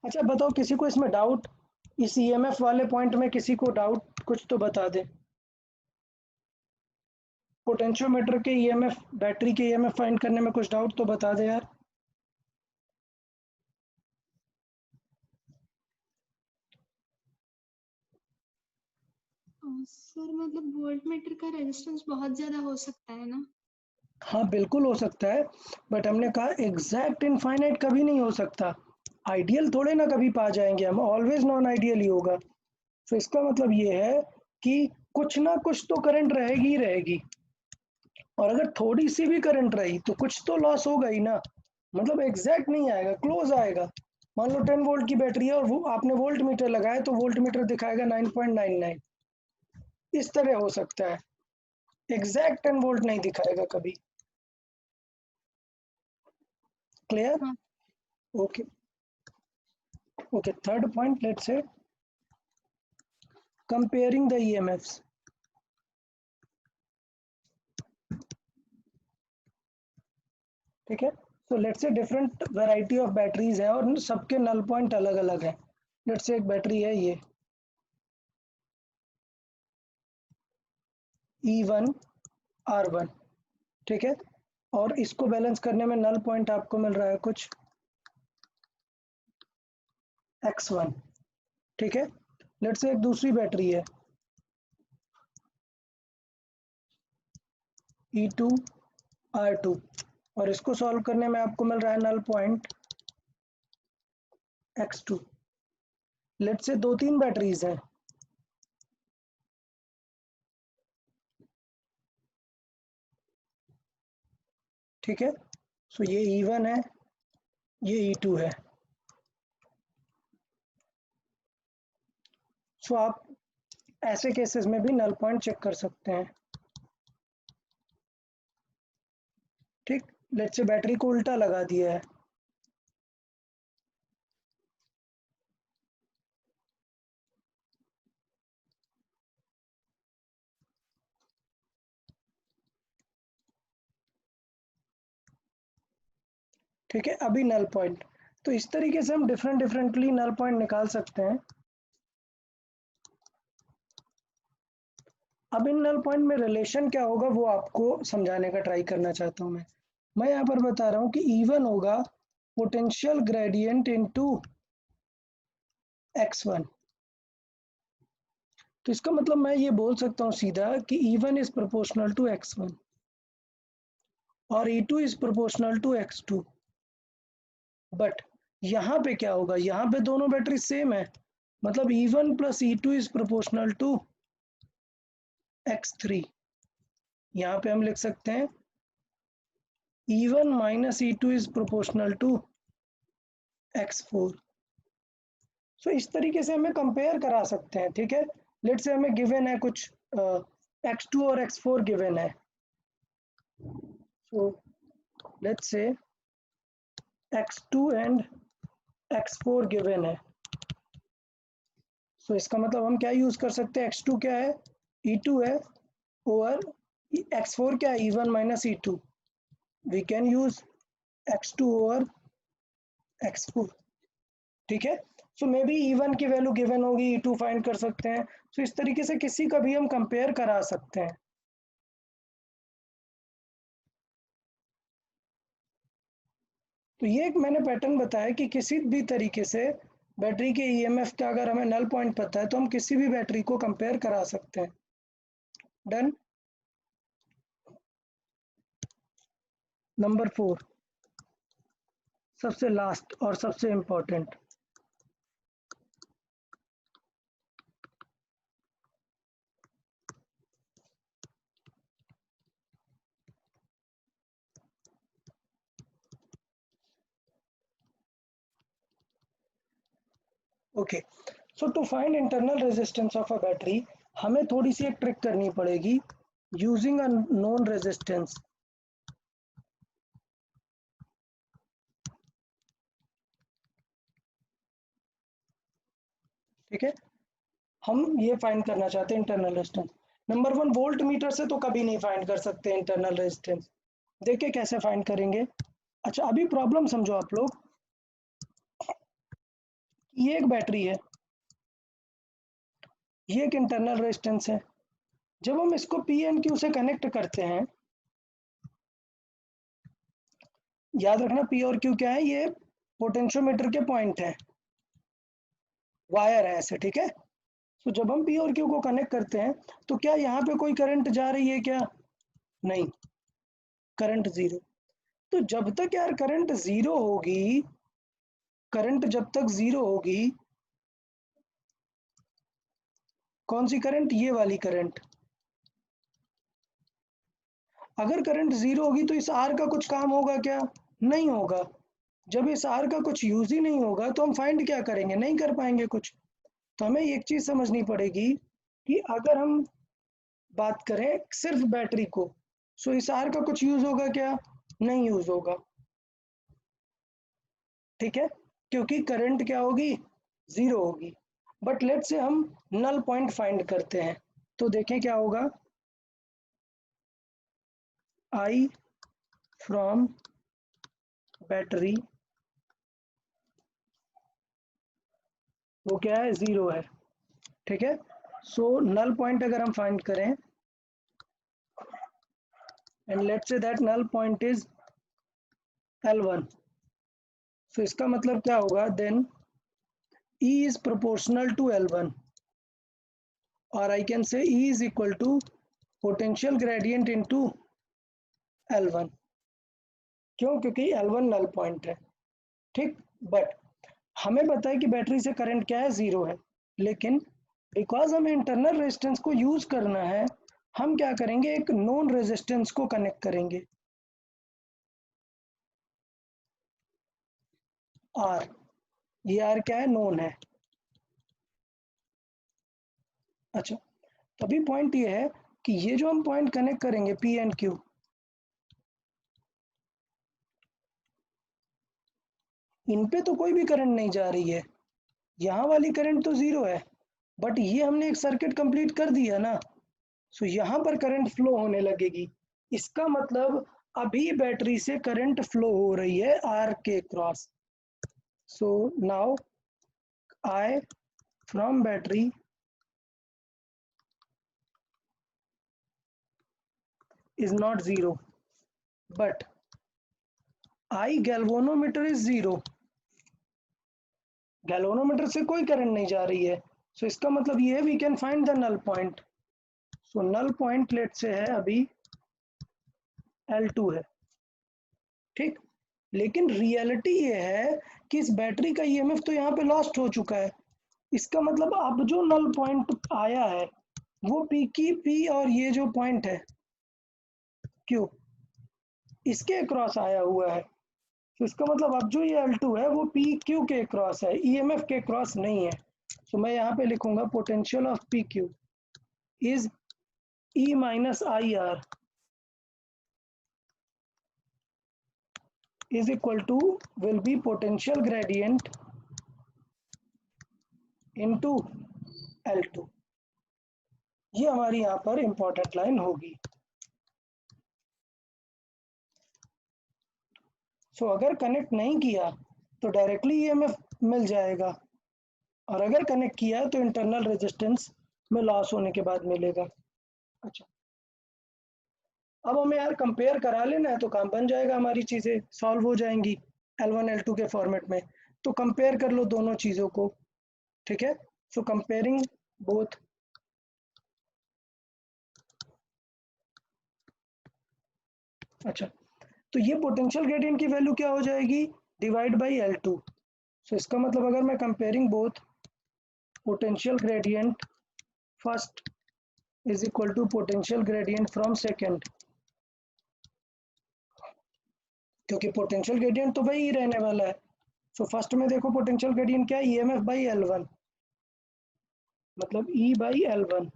अच्छा बताओ, किसी को इसमें डाउट? इस EMF वाले पॉइंट में किसी को डाउट? कुछ तो बता दे। पोटेंशियोमीटर के EMF, बैटरी के EMF फाइंड करने में कुछ डाउट तो बता दे यार। सर मतलब वोल्ट मीटर का रेजिस्टेंस बहुत ज्यादा हो सकता है ना? हाँ बिल्कुल हो सकता है, बट हमने कहा एग्जैक्ट इनफाइनाइट कभी नहीं हो सकता। आइडियल थोड़े ना कभी पा जाएंगे हम, ऑलवेज नॉन आइडियल ही होगा। तो इसका मतलब ये है कि कुछ ना कुछ तो करंट रहेगी ही रहेगी, और अगर थोड़ी सी भी करंट रही तो कुछ तो लॉस होगा ही ना। मतलब एग्जैक्ट नहीं आएगा, क्लोज आएगा। मान लो 10 वोल्ट की बैटरी है और वो आपने वोल्ट मीटर लगाया तो वोल्ट मीटर दिखाएगा 9.99, इस तरह हो सकता है। एग्जैक्ट 10 वोल्ट नहीं दिखाएगा कभी। क्लियर? हाँ। Okay. Okay, third point, let's से कंपेयरिंग द ईएमएफ्स। ठीक है, सो लेट्स से डिफरेंट वैरायटी ऑफ बैटरीज हैं और सबके नल पॉइंट अलग अलग हैं। लेट्स से एक बैटरी है ये E1R1, ठीक है, और इसको बैलेंस करने में नल पॉइंट आपको मिल रहा है कुछ X1, ठीक है। लेट्स से एक दूसरी बैटरी है E2R2, और इसको सॉल्व करने में आपको मिल रहा है null point X2। Let's say दो तीन बैटरीज हैं, ठीक है। सो ये E1 है, ये E2 है। सो आप ऐसे केसेस में भी नल पॉइंट चेक कर सकते हैं। ठीक, लेट्स से बैटरी को उल्टा लगा दिया है, ठीक है, अभी नल पॉइंट। तो इस तरीके से हम डिफरेंटली नल पॉइंट निकाल सकते हैं। अब इन नल पॉइंट में रिलेशन क्या होगा वो आपको समझाने का ट्राई करना चाहता हूँ मैं यहाँ पर बता रहा हूँ कि E1 होगा पोटेंशियल ग्रेडियंट इनटू X1। तो इसका मतलब मैं ये बोल सकता हूँ सीधा कि E1 is proportional to X1 और E2 is proportional to X2। But यहाँ पे क्या होगा, यहाँ पे दोनों बैटरी सेम है, मतलब E1 plus E2 is proportional to X3। यहाँ पे हम लिख सकते हैं E1 minus E2 is proportional to X4। So इस तरीके से हमें कंपेयर करा सकते हैं, ठीक है। लेट से हमें गिवन है कुछ X2 और X4 गिवन है। सो लेट से X2 एंड X4 गिवन है। सो इसका मतलब हम क्या यूज कर सकते हैं, X2 क्या है, E2 है, ओवर X4 क्या है, E1 minus E2। We can use X2 over X4, ठीक है। सो मे बी E1 की वैल्यू गिवन होगी, E2 फाइंड कर सकते हैं। सो इस तरीके से किसी का भी हम कंपेयर करा सकते हैं। तो ये एक मैंने पैटर्न बताया कि किसी भी तरीके से बैटरी के ईएमएफ का अगर हमें नल पॉइंट पता है तो हम किसी भी बैटरी को कंपेयर करा सकते हैं। डन। नंबर 4, सबसे लास्ट और सबसे important. Okay, so to find internal resistance of a battery हमें थोड़ी सी एक ट्रिक करनी पड़ेगी यूजिंग अ नोन रेजिस्टेंस। ठीक है, हम ये फाइंड करना चाहते हैं internal resistance. Number 1, volt meter से तो कभी नहीं फाइंड कर सकते इंटरनल रेजिस्टेंस। देखिए कैसे फाइंड करेंगे। अच्छा, अभी प्रॉब्लम समझो आप लोग। ये एक बैटरी है, ये एक इंटरनल रेजिस्टेंस है। जब हम इसको पी एन क्यू से कनेक्ट करते हैं, याद रखना पी और क्यू क्या है, ये पोटेंशियोमीटर के पॉइंट है, वायर है ऐसे, ठीक है। तो जब हम पी और क्यू को कनेक्ट करते हैं तो क्या यहाँ पे कोई करंट जा रही है क्या, नहीं। Current zero. तो जब तक यार करंट जीरो होगी, करंट जब तक जीरो होगी, कौन सी करंट? ये वाली करंट। अगर करंट जीरो होगी तो इस आर का कुछ काम होगा क्या? नहीं होगा। जब इस आर का कुछ यूज ही नहीं होगा तो हम फाइंड क्या करेंगे? नहीं कर पाएंगे कुछ। तो हमें एक चीज समझनी पड़ेगी कि अगर हम बात करें सिर्फ बैटरी को, सो इस आर का कुछ यूज होगा क्या? नहीं यूज होगा। ठीक है, क्योंकि करंट क्या होगी? जीरो होगी। बट लेट्स से हम नल पॉइंट फाइंड करते हैं, तो देखें क्या होगा। आई फ्रॉम बैटरी, वो क्या है? जीरो है। ठीक है, सो नल पॉइंट अगर हम फाइंड करें, and let's say that null point is L1, so इसका मतलब क्या होगा? Then E is proportional to L1, or I can say E is equal to potential gradient into L1। क्यों? क्योंकि L1 नल पॉइंट है। ठीक, but हमें पता है कि बैटरी से करंट क्या है? जीरो है। लेकिन बिकॉज हमें इंटरनल रेजिस्टेंस को यूज करना है, हम क्या करेंगे? एक नॉन रेजिस्टेंस को कनेक्ट करेंगे, आर। ये आर क्या है? नोन है। अच्छा, तभी पॉइंट ये है कि ये जो हम पॉइंट कनेक्ट करेंगे पी एंड क्यू, इन पे तो कोई भी करंट नहीं जा रही है, यहाँ वाली करंट तो जीरो है। बट ये हमने एक सर्किट कंप्लीट कर दिया ना, सो यहाँ पर करंट फ्लो होने लगेगी। इसका मतलब अभी बैटरी से करंट फ्लो हो रही है आर के cross. So now I from battery is not zero, but I galvanometer is zero। Galvanometer से कोई करंट नहीं जा रही है, सो इसका मतलब ये है we can find the null point. So null point let say है अभी L2 है। ठीक, लेकिन रियलिटी ये है कि इस बैटरी का ईएमएफ तो यहाँ पे लॉस्ट हो चुका है। इसका मतलब अब जो नल पॉइंट आया है वो पी की पी, और ये जो पॉइंट है क्यू, इसके क्रॉस आया हुआ है। तो इसका मतलब अब जो ये L2 है वो पी क्यू के क्रॉस है, ईएमएफ के क्रॉस नहीं है। तो मैं यहाँ पे लिखूंगा potential of P Q is E minus I are is equal to will be potential gradient into L2। ये हमारी यहाँ पर इंपॉर्टेंट लाइन होगी। सो अगर कनेक्ट नहीं किया तो डायरेक्टली ईएमएफ मिल जाएगा, और अगर कनेक्ट किया तो इंटरनल रेजिस्टेंस में लॉस होने के बाद मिलेगा। अच्छा, अब हमें यार कंपेयर करा लेना है तो काम बन जाएगा, हमारी चीज़ें सॉल्व हो जाएंगी L1 L2 के फॉर्मेट में। तो कंपेयर कर लो दोनों चीज़ों को। ठीक है, सो कंपेयरिंग बोथ। अच्छा, तो ये पोटेंशियल ग्रेडियंट की वैल्यू क्या हो जाएगी? Divide by L2। सो इसका मतलब अगर मैं comparing both potential gradient first is equal to potential gradient from second, क्योंकि पोटेंशियल ग्रेडियंट तो वही रहने वाला है। सो फर्स्ट में देखो पोटेंशियल ग्रेडियंट क्या है? ईएमएफ बाई L1, मतलब E बाई L1,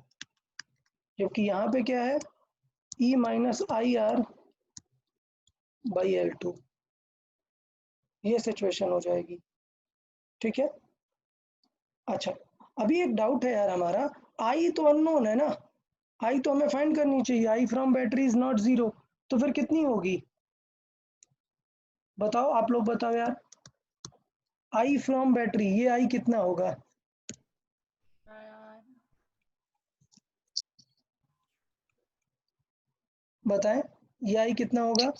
जबकि यहाँ पे क्या है? E minus I R by L2। ये सिचुएशन हो जाएगी। ठीक है, अच्छा, अभी एक डाउट है यार हमारा, आई तो अननोन है ना, आई तो हमें फाइंड करनी चाहिए। I from battery is not zero, तो फिर कितनी होगी? बताओ, आप लोग बताओ यार। आई फ्रॉम बैटरी, ये आई कितना होगा? बताएं, ये आई कितना होगा?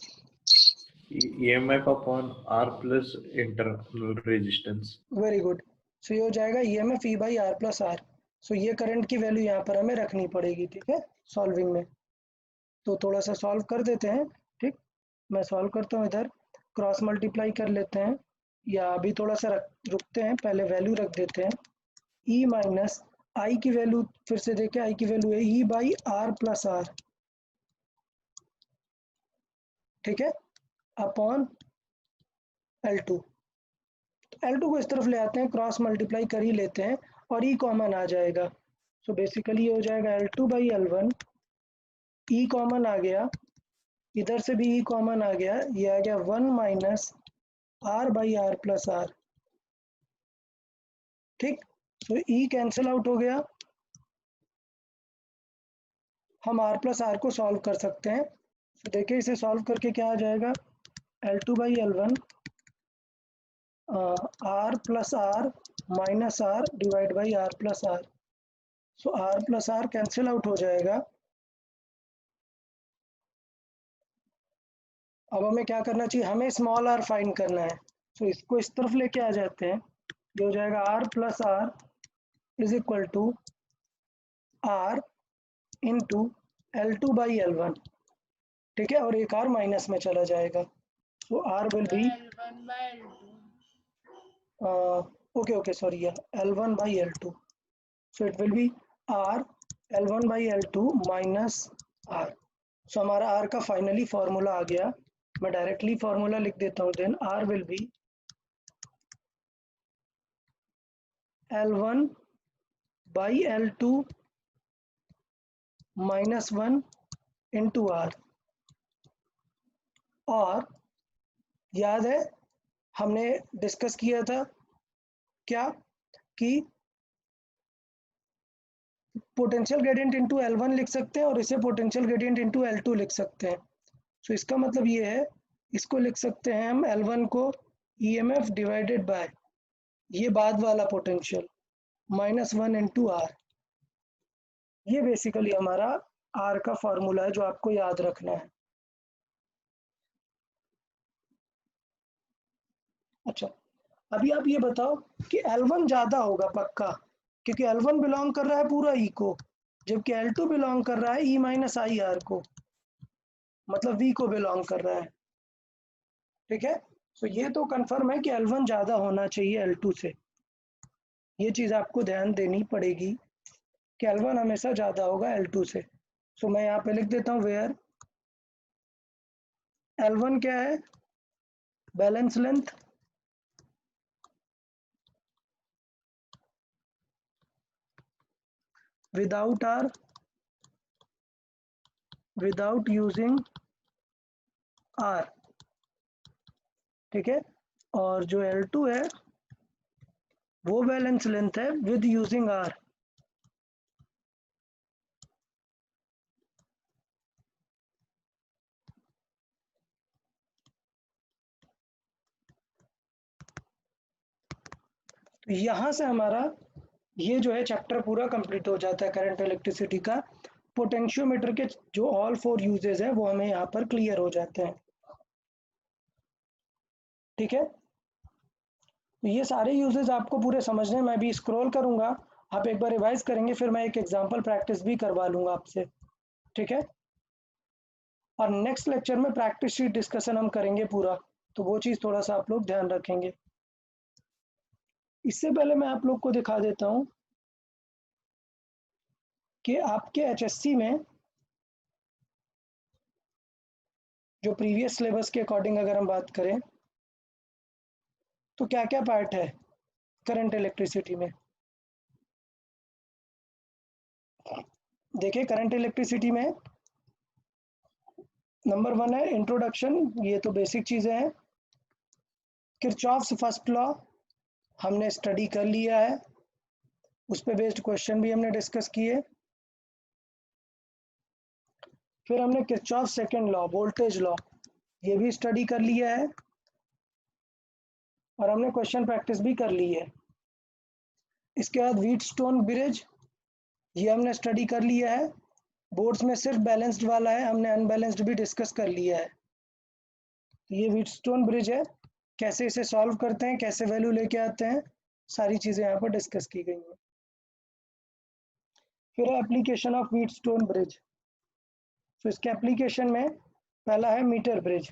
EMF upon R plus internal resistance. Very good. So ये हो जाएगा EMF E by R plus R. So ये करंट की वैल्यू यहाँ पर हमें रखनी पड़ेगी। ठीक है, सॉल्विंग में तो थोड़ा सा सॉल्व कर देते हैं। ठीक, मैं सॉल्व करता हूँ, इधर क्रॉस मल्टीप्लाई कर लेते हैं, या अभी थोड़ा सा रुकते हैं, पहले वैल्यू रख देते हैं। ई माइनस आई की वैल्यू फिर से देखें, आई की वैल्यू है ई बाई आर प्लस आर, ठीक है, अपॉन L2। तो L2 को इस तरफ ले आते हैं, क्रॉस मल्टीप्लाई कर ही लेते हैं और ई कॉमन आ जाएगा। सो बेसिकली ये हो जाएगा L2 by L1, E common आ गया, इधर से भी ई कॉमन आ गया, ये आ गया 1 minus R by R plus R, ठीक। सो ई कैंसिल आउट हो गया, हम आर प्लस आर को सॉल्व कर सकते हैं। तो देखिए इसे सॉल्व करके क्या आ जाएगा, L2 by L1 R plus R minus R divide by R plus R. So R plus R cancel out हो जाएगा। अब हमें क्या करना चाहिए, हमें स्मॉल आर फाइंड करना है। सो इसको इस तरफ लेके आ जाते हैं, ये हो जाएगा R plus R is equal to R into L2 by L1, ठीक है, और एक आर माइनस में चला जाएगा। So R will be okay, sorry, yeah, L1 by L2, so it will be R L1 by L2 minus R। so हमारा R का finally formula आ गया, मैं डायरेक्टली फॉर्मूला लिख देता हूँ, then R will be L1 by L2 minus 1 into R। और याद है हमने डिस्कस किया था क्या कि पोटेंशियल ग्रेडियंट इंटू L1 लिख सकते हैं और इसे पोटेंशियल ग्रेडियंट इंटू L2 लिख सकते हैं। सो इसका मतलब ये है, इसको लिख सकते हैं हम L1 को EMF डिवाइडेड बाय ये बाद वाला पोटेंशियल माइनस 1 इंटू आर। ये बेसिकली हमारा आर का फॉर्मूला है जो आपको याद रखना है। अच्छा, अभी आप ये बताओ कि L1 ज्यादा होगा पक्का, क्योंकि L1 बिलोंग कर रहा है पूरा ई को, जबकि L2 बिलोंग कर रहा है ई माइनस आई आर को, मतलब V को बिलोंग कर रहा है, ठीक है। तो ये तो कंफर्म है कि L1 ज्यादा होना चाहिए L2 से, ये चीज आपको ध्यान देनी पड़ेगी कि L1 हमेशा ज्यादा होगा L2 से। सो मैं यहाँ पे लिख देता हूँ वेयर L1 क्या है, balance length, without R without using R, ठीक है, और जो L2 है वो बैलेंस लेंथ है विद यूजिंग आर। तो यहाँ से हमारा ये जो है चैप्टर पूरा कंप्लीट हो जाता है करंट इलेक्ट्रिसिटी का। पोटेंशियोमीटर के जो ऑल 4 यूजेस हैं वो हमें यहाँ पर क्लियर हो जाते हैं, ठीक है। तो ये सारे यूजेस आपको पूरे समझने, मैं भी स्क्रॉल करूंगा, आप एक बार रिवाइज करेंगे, फिर मैं एक एग्जांपल प्रैक्टिस भी करवा लूंगा आपसे, ठीक है। और नेक्स्ट लेक्चर में प्रैक्टिस शीट डिस्कशन हम करेंगे पूरा, तो वो चीज़ थोड़ा सा आप लोग ध्यान रखेंगे। इससे पहले मैं आप लोग को दिखा देता हूँ कि आपके HSC में जो प्रीवियस सिलेबस के अकॉर्डिंग अगर हम बात करें तो क्या क्या पार्ट है करंट इलेक्ट्रिसिटी में। देखिए करंट इलेक्ट्रिसिटी में नंबर 1 है इंट्रोडक्शन, ये तो बेसिक चीज़ें हैं। किरचॉफ्स फर्स्ट लॉ हमने स्टडी कर लिया है, उस पर बेस्ड क्वेश्चन भी हमने डिस्कस किए। फिर हमने Kirchhoff second law voltage law ये भी स्टडी कर लिया है और हमने क्वेश्चन प्रैक्टिस भी कर ली है। इसके बाद व्हीटस्टोन ब्रिज ये हमने स्टडी कर लिया है, बोर्ड्स में सिर्फ बैलेंस्ड वाला है, हमने अनबैलेंस्ड भी डिस्कस कर लिया है। ये व्हीटस्टोन ब्रिज है, कैसे इसे सॉल्व करते हैं, कैसे वैल्यू लेके आते हैं, सारी चीज़ें यहाँ पर डिस्कस की गई हैं। फिर एप्लीकेशन ऑफ व्हीटस्टोन ब्रिज, तो इसके एप्लीकेशन में पहला है मीटर ब्रिज।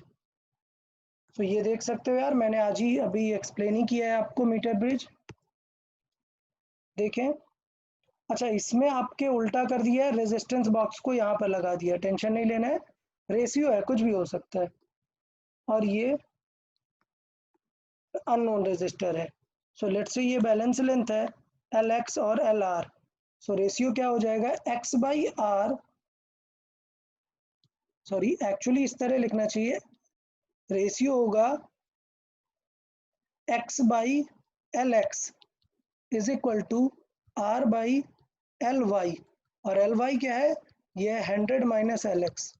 तो ये देख सकते हो यार, मैंने आज ही अभी एक्सप्लेन ही किया है आपको मीटर ब्रिज। देखें, अच्छा इसमें आपके उल्टा कर दिया है, रेजिस्टेंस बॉक्स को यहाँ पर लगा दिया, टेंशन नहीं लेना है, रेशियो है, कुछ भी हो सकता है। और ये अननोन रेजिस्टर है। सो लेट्स से ये बैलेंस लेंथ है एल एक्स और एल आर। सो रेशियो क्या हो जाएगा, X by R, sorry actually इस तरह लिखना चाहिए, रेशियो होगा X by L X is equal to R by L Y, और एल वाई क्या है, ये 100 माइनस एल एक्स।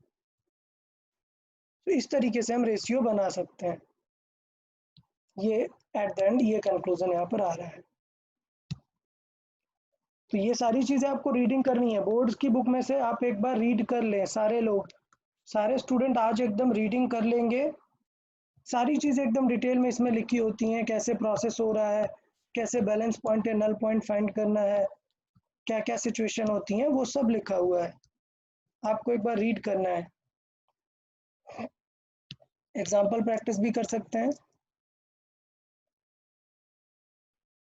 तो इस तरीके से हम रेशियो बना सकते हैं। ये एट द एंड ये कंक्लूजन यहाँ पर आ रहा है। तो ये सारी चीज़ें आपको रीडिंग करनी है, बोर्ड्स की बुक में से आप एक बार रीड कर लें, सारे लोग, सारे स्टूडेंट आज एकदम रीडिंग कर लेंगे। सारी चीज़ें एकदम डिटेल में इसमें लिखी होती हैं, कैसे प्रोसेस हो रहा है, कैसे बैलेंस पॉइंट या नल पॉइंट फाइंड करना है, क्या क्या सिचुएशन होती हैं, वो सब लिखा हुआ है, आपको एक बार रीड करना है। एग्जाम्पल प्रैक्टिस भी कर सकते हैं।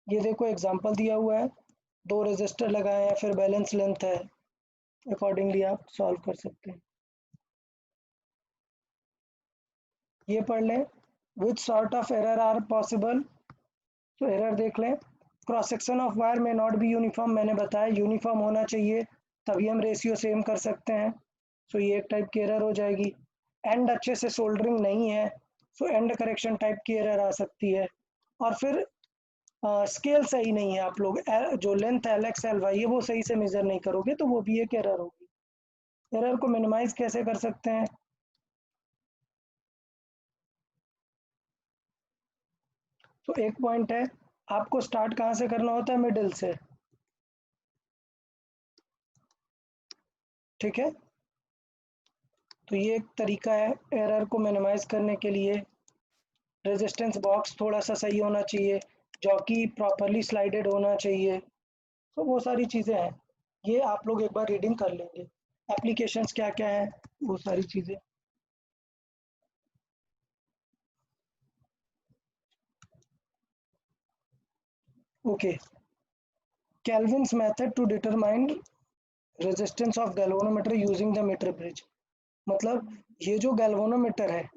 ये देखो एग्जाम्पल दिया हुआ है, 2 रजिस्टर लगाए हैं, फिर बैलेंस लेंथ है, अकॉर्डिंगली आप सॉल्व कर सकते हैं। ये पढ़ लें, which sort of error are possible. तो एरर देख लें, क्रॉस सेक्शन ऑफ वायर में नॉट बी यूनिफॉर्म, मैंने बताया यूनिफॉर्म होना चाहिए, तभी हम रेशियो सेम कर सकते हैं। सो ये एक टाइप की एरर हो जाएगी। एंड अच्छे से सोल्डरिंग नहीं है, सो एंड करेक्शन टाइप की एरर आ सकती है। और फिर स्केल सही नहीं है, आप लोग जो length L X L Y है वो सही से मेजर नहीं करोगे, तो वो भी एक एरर होगी। एरर को मिनिमाइज कैसे कर सकते हैं, तो एक पॉइंट है, आपको स्टार्ट कहाँ से करना होता है, मिडिल से, ठीक है। तो ये एक तरीका है एरर को मिनिमाइज करने के लिए। रेजिस्टेंस बॉक्स थोड़ा सा सही होना चाहिए, जॉकी प्रॉपरली स्लाइडेड होना चाहिए, तो वो सारी चीज़ें हैं, ये आप लोग एक बार रीडिंग कर लेंगे। एप्लीकेशंस क्या क्या है, वो सारी चीज़ें। Okay, Kelvin's method to determine resistance of galvanometer using the meter bridge। मतलब ये जो गैल्वेनोमीटर है,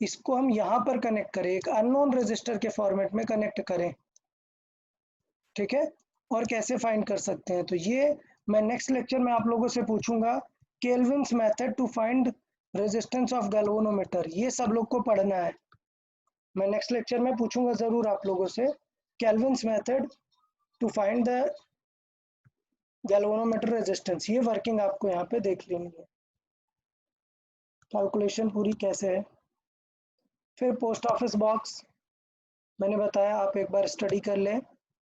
इसको हम यहाँ पर कनेक्ट करें, एक अननोन रेजिस्टर के फॉर्मेट में कनेक्ट करें, ठीक है। और कैसे फाइंड कर सकते हैं, तो ये मैं नेक्स्ट लेक्चर में आप लोगों से पूछूंगा, Kelvin's method to find resistance of galvanometer, ये सब लोग को पढ़ना है। मैं नेक्स्ट लेक्चर में पूछूंगा जरूर आप लोगों से, Kelvin's method to find the galvanometer resistance, ये वर्किंग आपको यहाँ पे देख लेनी है, कैलकुलेशन पूरी कैसे है। फिर पोस्ट ऑफिस बॉक्स मैंने बताया, आप एक बार स्टडी कर लें,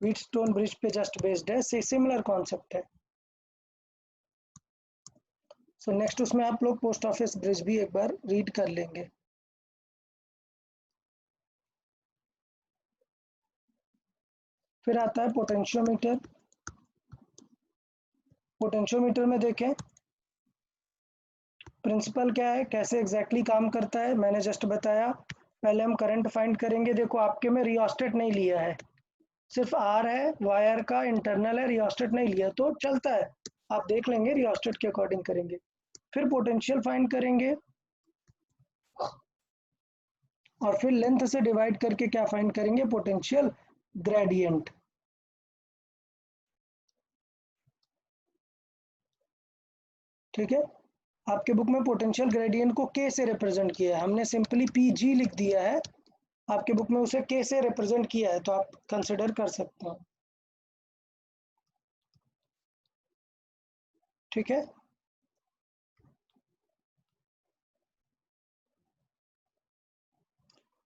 व्हीटस्टोन ब्रिज पे जस्ट बेस्ड है, से सिमिलर कॉन्सेप्ट है। सो नेक्स्ट उसमें आप लोग पोस्ट ऑफिस ब्रिज भी एक बार रीड कर लेंगे। फिर आता है पोटेंशियोमीटर। पोटेंशियोमीटर में देखें प्रिंसिपल क्या है, कैसे एग्जैक्टली काम करता है, मैंने जस्ट बताया। पहले हम करंट फाइंड करेंगे, देखो आपके में रियोस्टेट नहीं लिया है, सिर्फ आर है, वायर का इंटरनल है, रियोस्टेट नहीं लिया तो चलता है, आप देख लेंगे, रियोस्टेट के अकॉर्डिंग करेंगे। फिर पोटेंशियल फाइंड करेंगे, और फिर लेंथ से डिवाइड करके क्या फाइंड करेंगे, पोटेंशियल ग्रेडियंट, ठीक है। आपके बुक में पोटेंशियल ग्रेडियंट को के से रिप्रेजेंट किया है, हमने सिंपली पी जी लिख दिया है, आपके बुक में उसे के से रिप्रेजेंट किया है, तो आप कंसिडर कर सकते हैं, ठीक है।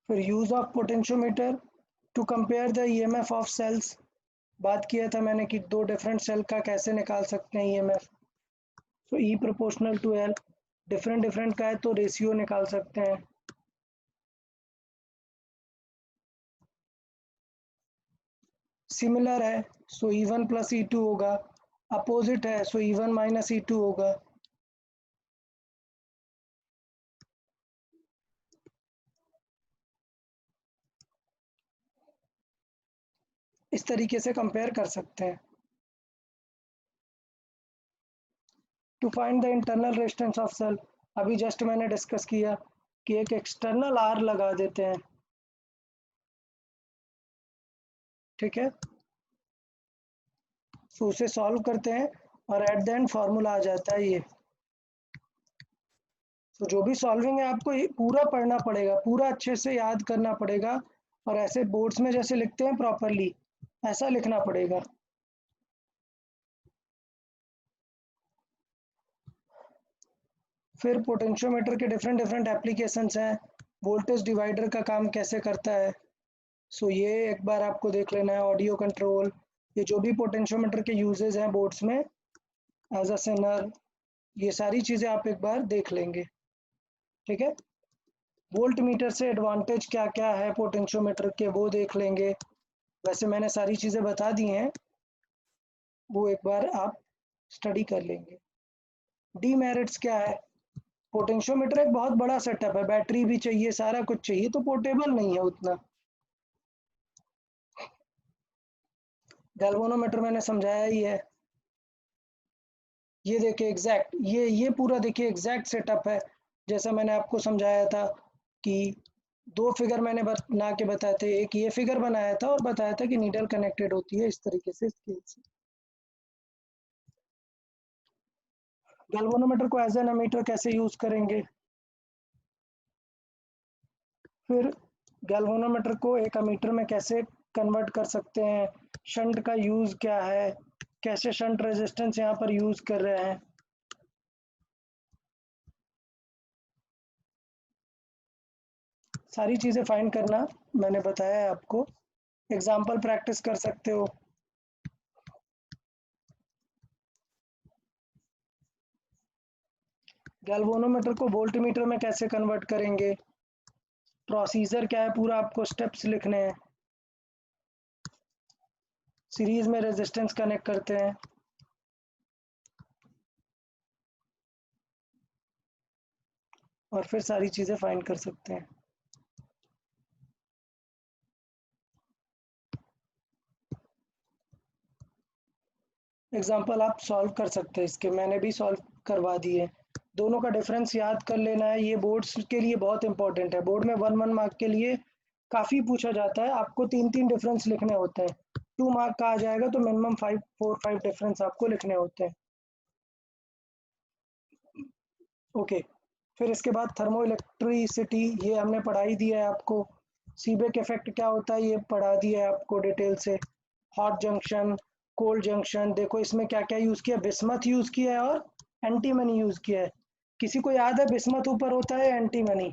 फिर use of potentiometer to compare the EMF of cells, बात किया था मैंने कि दो डिफरेंट सेल का कैसे निकाल सकते हैं ईएमएफ। तो E proportional to L, different different का है तो रेशियो निकाल सकते हैं। सिमिलर है so E one plus E two होगा, अपोजिट है so E one minus E two होगा। इस तरीके से कंपेयर कर सकते हैं। To find the internal resistance of cell, अभी जस्ट मैंने डिस्कस किया कि एक एक्सटर्नल आर लगा देते हैं, ठीक है। तो उसे सॉल्व करते हैं और एट द एंड फार्मूला आ जाता है ये। तो जो भी सॉल्विंग है आपको पूरा पढ़ना पड़ेगा, पूरा अच्छे से याद करना पड़ेगा, और ऐसे बोर्ड्स में जैसे लिखते हैं प्रॉपरली ऐसा लिखना पड़ेगा। फिर पोटेंशियोमीटर के डिफरेंट डिफरेंट एप्लीकेशंस हैं। वोल्टेज डिवाइडर का काम कैसे करता है, सो ये एक बार आपको देख लेना है। ऑडियो कंट्रोल, ये जो भी पोटेंशियोमीटर के यूजेस हैं बोर्ड्स में एज अ सेनर, ये सारी चीज़ें आप एक बार देख लेंगे, ठीक है। वोल्ट मीटर से एडवांटेज क्या क्या है पोटेंशियोमीटर के, वो देख लेंगे। वैसे मैंने सारी चीज़ें बता दी हैं, वो एक बार आप स्टडी कर लेंगे। डीमेरिट्स क्या है, पोटेंशियोमीटर एक बहुत बड़ा सेटअप है, बैटरी भी चाहिए, सारा कुछ चाहिए, तो पोर्टेबल नहीं है उतना। गैल्वेनोमीटर मैंने समझाया ही है। ये देखिए एग्जैक्ट, ये पूरा देखिए एग्जैक्ट सेटअप है, जैसा मैंने आपको समझाया था कि दो फिगर मैंने बना के बताए थे, एक ये फिगर बनाया था और बताया था कि नीडल कनेक्टेड होती है इस तरीके से स्केल से। गैल्वेनोमीटर को एज एन एमीटर कैसे यूज करेंगे, फिर गैल्वेनोमीटर को एक एमीटर में कैसे कन्वर्ट कर सकते हैं, शंट का यूज क्या है, कैसे शंट रेजिस्टेंस यहाँ पर यूज कर रहे हैं, सारी चीज़ें फाइंड करना मैंने बताया है आपको। एग्जाम्पल प्रैक्टिस कर सकते हो। गैल्वेनोमीटर को वोल्टमीटर में कैसे कन्वर्ट करेंगे, प्रोसीजर क्या है, पूरा आपको स्टेप्स लिखने हैं। सीरीज में रेजिस्टेंस कनेक्ट करते हैं, और फिर सारी चीज़ें फाइंड कर सकते हैं। एग्जाम्पल आप सॉल्व कर सकते हैं इसके, मैंने भी सॉल्व करवा दिए। दोनों का डिफरेंस याद कर लेना है, ये बोर्ड्स के लिए बहुत इंपॉर्टेंट है। बोर्ड में 1 मार्क के लिए काफ़ी पूछा जाता है, आपको 3 डिफरेंस लिखने होते हैं। 2 मार्क का आ जाएगा तो मिनिमम 4-5 डिफरेंस आपको लिखने होते हैं। ओके, फिर इसके बाद थर्मो इलेक्ट्रिसिटी, ये हमने पढ़ाई दिया है आपको। सीबेक इफेक्ट क्या होता है ये पढ़ा दिया है आपको डिटेल से। हॉट जंक्शन, कोल्ड जंक्शन, देखो इसमें क्या क्या यूज़ किया, बिस्मथ यूज़ किया है और एंटीमनी यूज़ किया है। किसी को याद है बिस्मथ ऊपर होता है antimony?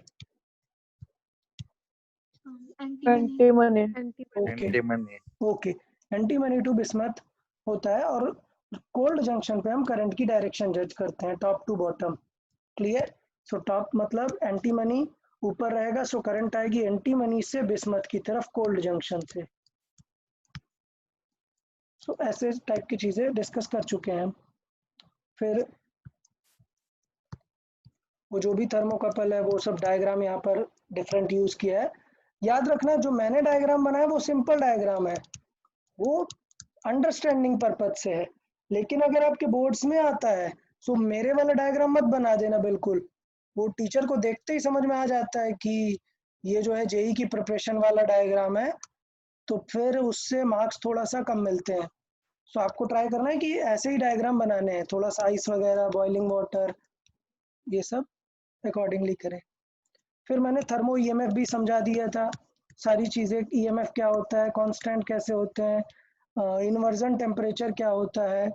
Antimony. Okay antimony. Okay, antimony to bismuth होता है। और कोल्ड जंक्शन पे हम करंट की डायरेक्शन जज करते हैं, top to bottom. Clear? So top मतलब एंटीमनी ऊपर रहेगा, सो करंट आएगी एंटीमनी से बिस्मथ की तरफ कोल्ड जंक्शन से। सो ऐसे टाइप की चीज़ें डिस्कस कर चुके हैं हम। फिर वो जो भी थर्मोकपल है वो सब डायग्राम यहाँ पर डिफरेंट यूज़ किया है। याद रखना जो मैंने डायग्राम बनाया वो सिंपल डायग्राम है, वो अंडरस्टैंडिंग पर्पज से है। लेकिन अगर आपके बोर्ड्स में आता है तो मेरे वाला डायग्राम मत बना देना बिल्कुल, वो टीचर को देखते ही समझ में आ जाता है कि ये जो है जेई की प्रिपरेशन वाला डायग्राम है, तो फिर उससे मार्क्स थोड़ा सा कम मिलते हैं। सो आपको ट्राई करना है कि ऐसे ही डायग्राम बनाने हैं, थोड़ा सा आइस वगैरह, बॉइलिंग वाटर, ये सब अकॉर्डिंगली करें। फिर मैंने थर्मो ईएमएफ भी समझा दिया था, सारी चीज़ें, ईएमएफ क्या होता है, कांस्टेंट कैसे होते हैं, इन्वर्जन टेम्परेचर क्या होता है,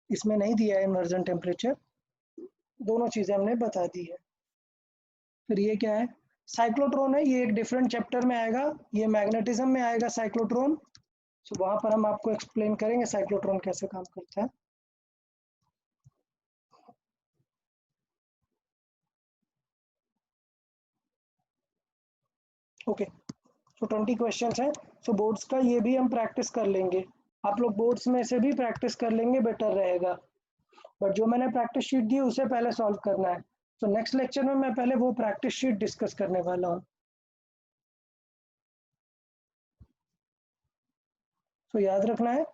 इसमें नहीं दिया है इन्वर्जन टेम्परेचर, दोनों चीज़ें हमने बता दी है। फिर ये क्या है, साइक्लोट्रॉन है, ये एक डिफरेंट चैप्टर में आएगा, ये मैग्नेटिज्म में आएगा साइक्लोट्रॉन। सो वहाँ पर हम आपको एक्सप्लेन करेंगे साइक्लोट्रॉन कैसे काम करता है। ओके, सो 20 क्वेश्चन हैं। सो बोर्ड्स का ये भी हम प्रैक्टिस कर लेंगे, आप लोग बोर्ड्स में से भी प्रैक्टिस कर लेंगे, बेटर रहेगा। बट जो मैंने प्रैक्टिस शीट दी उसे पहले सॉल्व करना है। तो नेक्स्ट लेक्चर में मैं पहले वो प्रैक्टिस शीट डिस्कस करने वाला हूँ। तो याद रखना है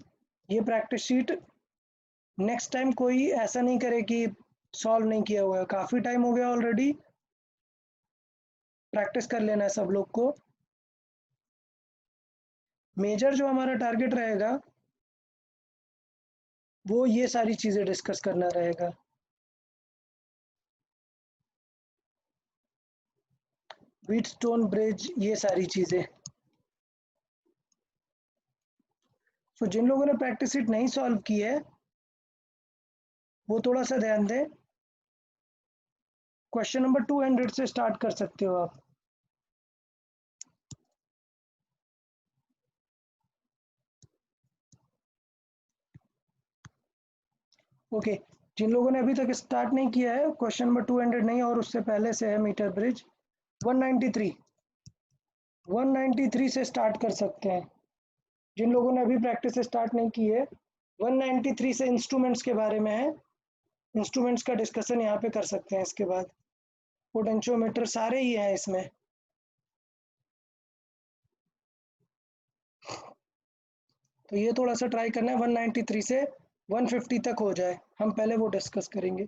ये प्रैक्टिस शीट नेक्स्ट टाइम कोई ऐसा नहीं करे कि सॉल्व नहीं किया हुआ है, काफ़ी टाइम हो गया ऑलरेडी, प्रैक्टिस कर लेना है सब लोग को। मेजर जो हमारा टारगेट रहेगा वो ये सारी चीज़ें डिस्कस करना रहेगा। व्हीटस्टोन ब्रिज, ये सारी चीज़ें। तो जिन लोगों ने प्रैक्टिस शीट नहीं सॉल्व की है वो थोड़ा सा ध्यान दें। क्वेश्चन नंबर 200 से स्टार्ट कर सकते हो आप। ओके, जिन लोगों ने अभी तक स्टार्ट नहीं किया है, क्वेश्चन नंबर 200 नहीं और उससे पहले से है मीटर ब्रिज 193 से स्टार्ट कर सकते हैं। जिन लोगों ने अभी प्रैक्टिस स्टार्ट नहीं की है, 193 से इंस्ट्रूमेंट्स के बारे में है, इंस्ट्रूमेंट्स का डिस्कशन यहाँ पे कर सकते हैं। इसके बाद पोटेंशियोमीटर सारे ही हैं इसमें। तो ये थोड़ा सा ट्राई करना है 193 से 150 तक हो जाए, हम पहले वो डिस्कस करेंगे।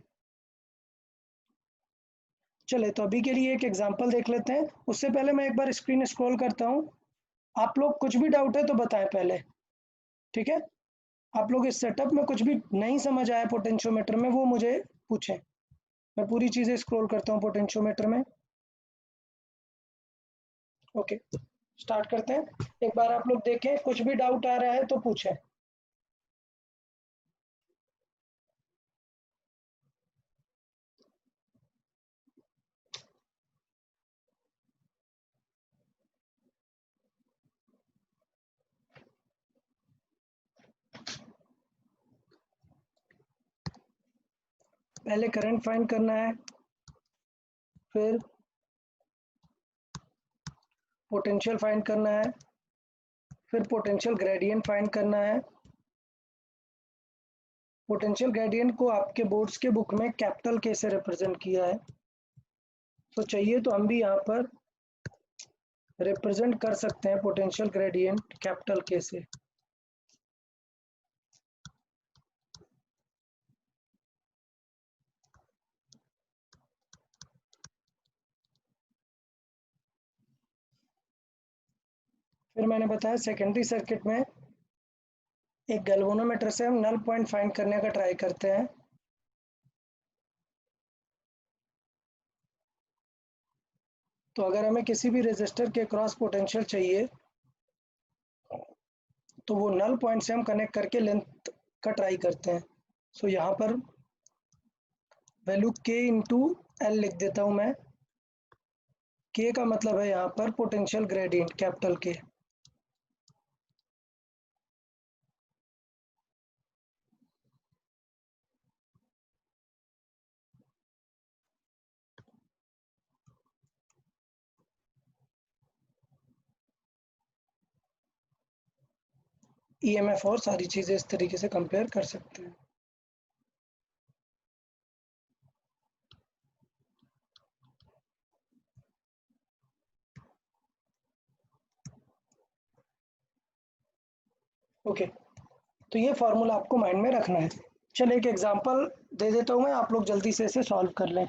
चले तो अभी के लिए एक एग्जांपल देख लेते हैं, उससे पहले मैं एक बार स्क्रीन स्क्रॉल करता हूँ। आप लोग कुछ भी डाउट है तो बताएं पहले, ठीक है? आप लोग इस सेटअप में कुछ भी नहीं समझ आया पोटेंशियोमीटर में वो मुझे पूछें। मैं पूरी चीज़ें स्क्रॉल करता हूँ पोटेंशियोमीटर में। ओके, स्टार्ट करते हैं। एक बार आप लोग देखें, कुछ भी डाउट आ रहा है तो पूछें। पहले करंट फाइंड करना है, फिर पोटेंशियल फाइंड करना है, फिर पोटेंशियल ग्रेडियंट फाइंड करना है। पोटेंशियल ग्रेडियंट को आपके बोर्ड्स के बुक में कैपिटल के से रिप्रेजेंट किया है, तो चाहिए तो हम भी यहाँ पर रिप्रेजेंट कर सकते हैं पोटेंशियल ग्रेडियंट कैपिटल के से। फिर मैंने बताया सेकेंडरी सर्किट में एक गैल्वेनोमीटर से हम नल पॉइंट फाइंड करने का ट्राई करते हैं। तो अगर हमें किसी भी रेजिस्टर के क्रॉस पोटेंशियल चाहिए तो वो नल पॉइंट से हम कनेक्ट करके लेंथ का ट्राई करते हैं। सो यहाँ पर वैल्यू के इंटू एल लिख देता हूँ मैं। के का मतलब है यहाँ पर पोटेंशियल ग्रेडियंट कैपिटल के। ईएमएफ और सारी चीज़ें इस तरीके से कंपेयर कर सकते हैं। ओके, तो ये फॉर्मूला आपको माइंड में रखना है। चलिए एक एग्जांपल दे देता हूँ मैं, आप लोग जल्दी से इसे सॉल्व कर लें।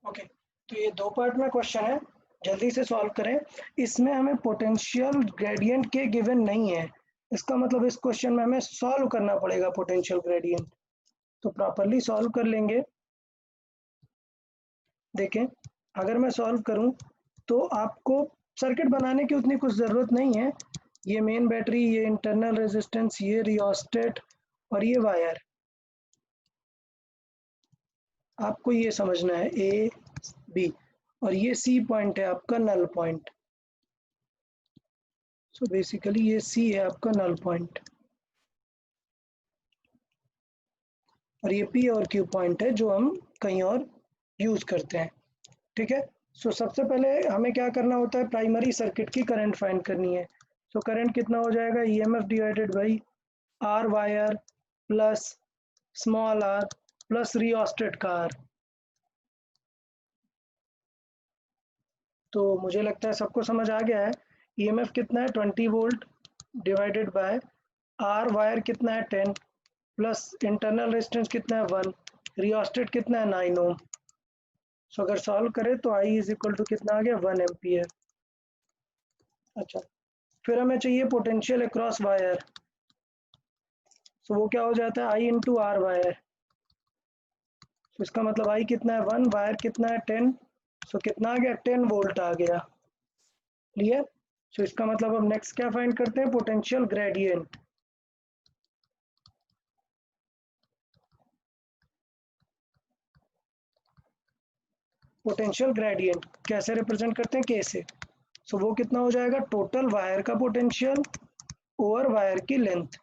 ओके, तो ये 2 पार्ट में क्वेश्चन है, जल्दी से सॉल्व करें। इसमें हमें पोटेंशियल ग्रेडियंट के गिवन नहीं है, इसका मतलब इस क्वेश्चन में हमें सॉल्व करना पड़ेगा पोटेंशियल ग्रेडियंट। तो प्रॉपर्ली सॉल्व कर लेंगे। देखें, अगर मैं सॉल्व करूं तो आपको सर्किट बनाने की उतनी कुछ ज़रूरत नहीं है। ये मेन बैटरी, ये इंटरनल रेजिस्टेंस, ये रियोस्टेट और ये वायर, आपको ये समझना है ए बी, और ये सी पॉइंट है आपका नल पॉइंट। सो बेसिकली ये सी है आपका नल पॉइंट, और ये पी और क्यू पॉइंट है जो हम कहीं और यूज करते हैं। ठीक है, सो सबसे पहले हमें क्या करना होता है, प्राइमरी सर्किट की करंट फाइंड करनी है। सो करंट कितना हो जाएगा, EMF divided by R wire plus small R plus rheostat का आर। तो मुझे लगता है सबको समझ आ गया है। ईएमएफ कितना है 20 volt divided by R wire कितना है 10 प्लस इंटरनल रेजिस्टेंस कितना है 1, रियोस्टेट कितना है 9 ओम। सो अगर सॉल्व करें तो आई इज इक्वल टू कितना आ गया 1 एम्पियर। अच्छा, फिर हमें चाहिए पोटेंशियल अक्रॉस वायर। सो वो क्या हो जाता है आई इंटू आर वायर। तो इसका मतलब आई कितना है 1, वायर कितना है 10, सो कितना आ गया 10 वोल्ट आ गया। क्लियर। सो इसका मतलब अब नेक्स्ट क्या फाइंड करते हैं, पोटेंशियल ग्रेडियंट। पोटेंशियल ग्रेडियंट कैसे रिप्रेजेंट करते हैं, के से। सो वो कितना हो जाएगा, टोटल वायर का पोटेंशियल ओवर वायर की लेंथ।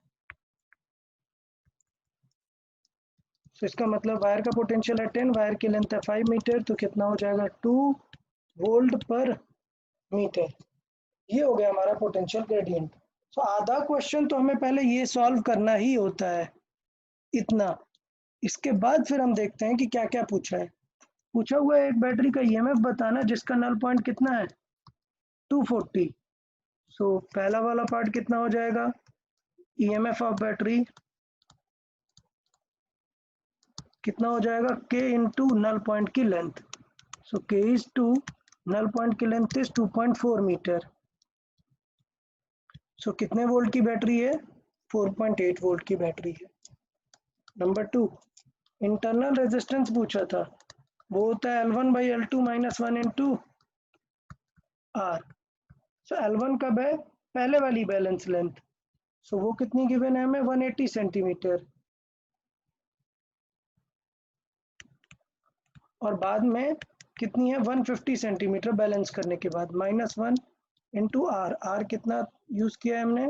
सो इसका मतलब वायर का पोटेंशियल है 10, वायर की लेंथ है 5 मीटर, तो कितना हो जाएगा 2 वोल्ट पर मीटर। ये हो गया हमारा पोटेंशियल ग्रेडियंट। सो आधा क्वेश्चन तो हमें पहले ये सॉल्व करना ही होता है, इतना। इसके बाद फिर हम देखते हैं कि क्या क्या पूछा है। पूछा हुआ है एक बैटरी का ईएमएफ बताना जिसका नल पॉइंट कितना है 240। सो पहला वाला पार्ट कितना हो जाएगा, ईएमएफ ऑफ बैटरी कितना हो जाएगा, के इंटू नल पॉइंट की लेंथ। सो के इज 2, नल पॉइंट की लेंथ इज 2.4 मीटर। सो कितने वोल्ट की बैटरी है, 4.8 वोल्ट की बैटरी है। नंबर 2, इंटरनल रेजिस्टेंस पूछा था, वो होता है L1/L2 minus 1 into are. So L1 कब है, पहले वाली बैलेंस लेंथ। सो वो कितनी गिवन है हमें 180 सेंटीमीटर, और बाद में कितनी है 150 सेंटीमीटर बैलेंस करने के बाद, माइनस 1 इंटू आर। आर कितना यूज किया है हमने,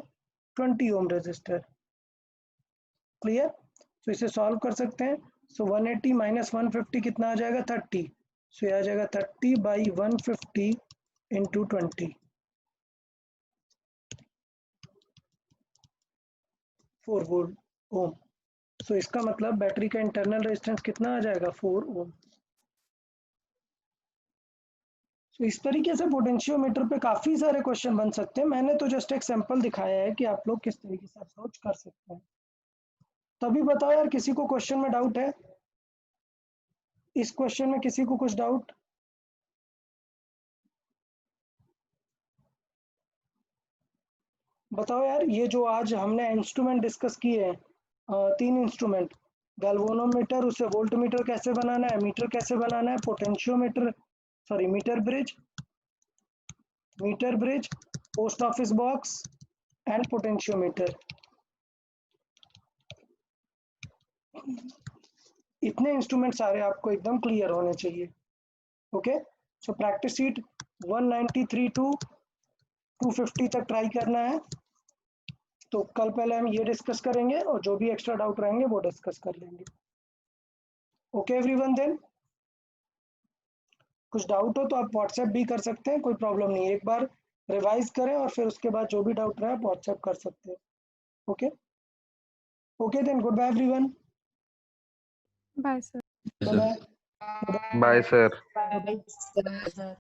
20 ओम रेजिस्टर। क्लियर। तो इसे सॉल्व कर सकते हैं। सो 180 माइनस 150 कितना आ जाएगा 30। सो यह आ जाएगा 30/150 इंटू 20, 4 वोल्ट ओम। सो इसका मतलब बैटरी का इंटरनल रेजिस्टेंस कितना आ जाएगा 4 ओम। तो इस तरीके से पोटेंशियोमीटर पे काफी सारे क्वेश्चन बन सकते हैं। मैंने तो जस्ट एक सैंपल दिखाया है कि आप लोग किस तरीके से अप्रोच कर सकते हैं। तभी बताओ यार, किसी को क्वेश्चन में डाउट है, इस क्वेश्चन में किसी को कुछ डाउट। बताओ यार, ये जो आज हमने इंस्ट्रूमेंट डिस्कस किए हैं, 3 इंस्ट्रूमेंट, गैल्वेनोमीटर, उसे वोल्ट मीटर कैसे बनाना है, मीटर कैसे बनाना है, potentiometer, sorry meter bridge, post office box and potentiometer, इतने इंस्ट्रूमेंट सारे आपको एकदम क्लियर होने चाहिए। Okay, so practice sheet 193 to 250 तक ट्राई करना है। तो कल पहले हम ये डिस्कस करेंगे और जो भी एक्स्ट्रा डाउट रहेंगे वो डिस्कस कर लेंगे। ओके एवरीवन, देन कुछ डाउट हो तो आप व्हाट्सएप भी कर सकते हैं, कोई प्रॉब्लम नहीं है। एक बार रिवाइज करें और फिर उसके बाद जो भी डाउट रहे आप व्हाट्सएप कर सकते हैं। Okay okay, then good bye everyone. Bye, sir. Bye bye Bye, sir. Bye, sir.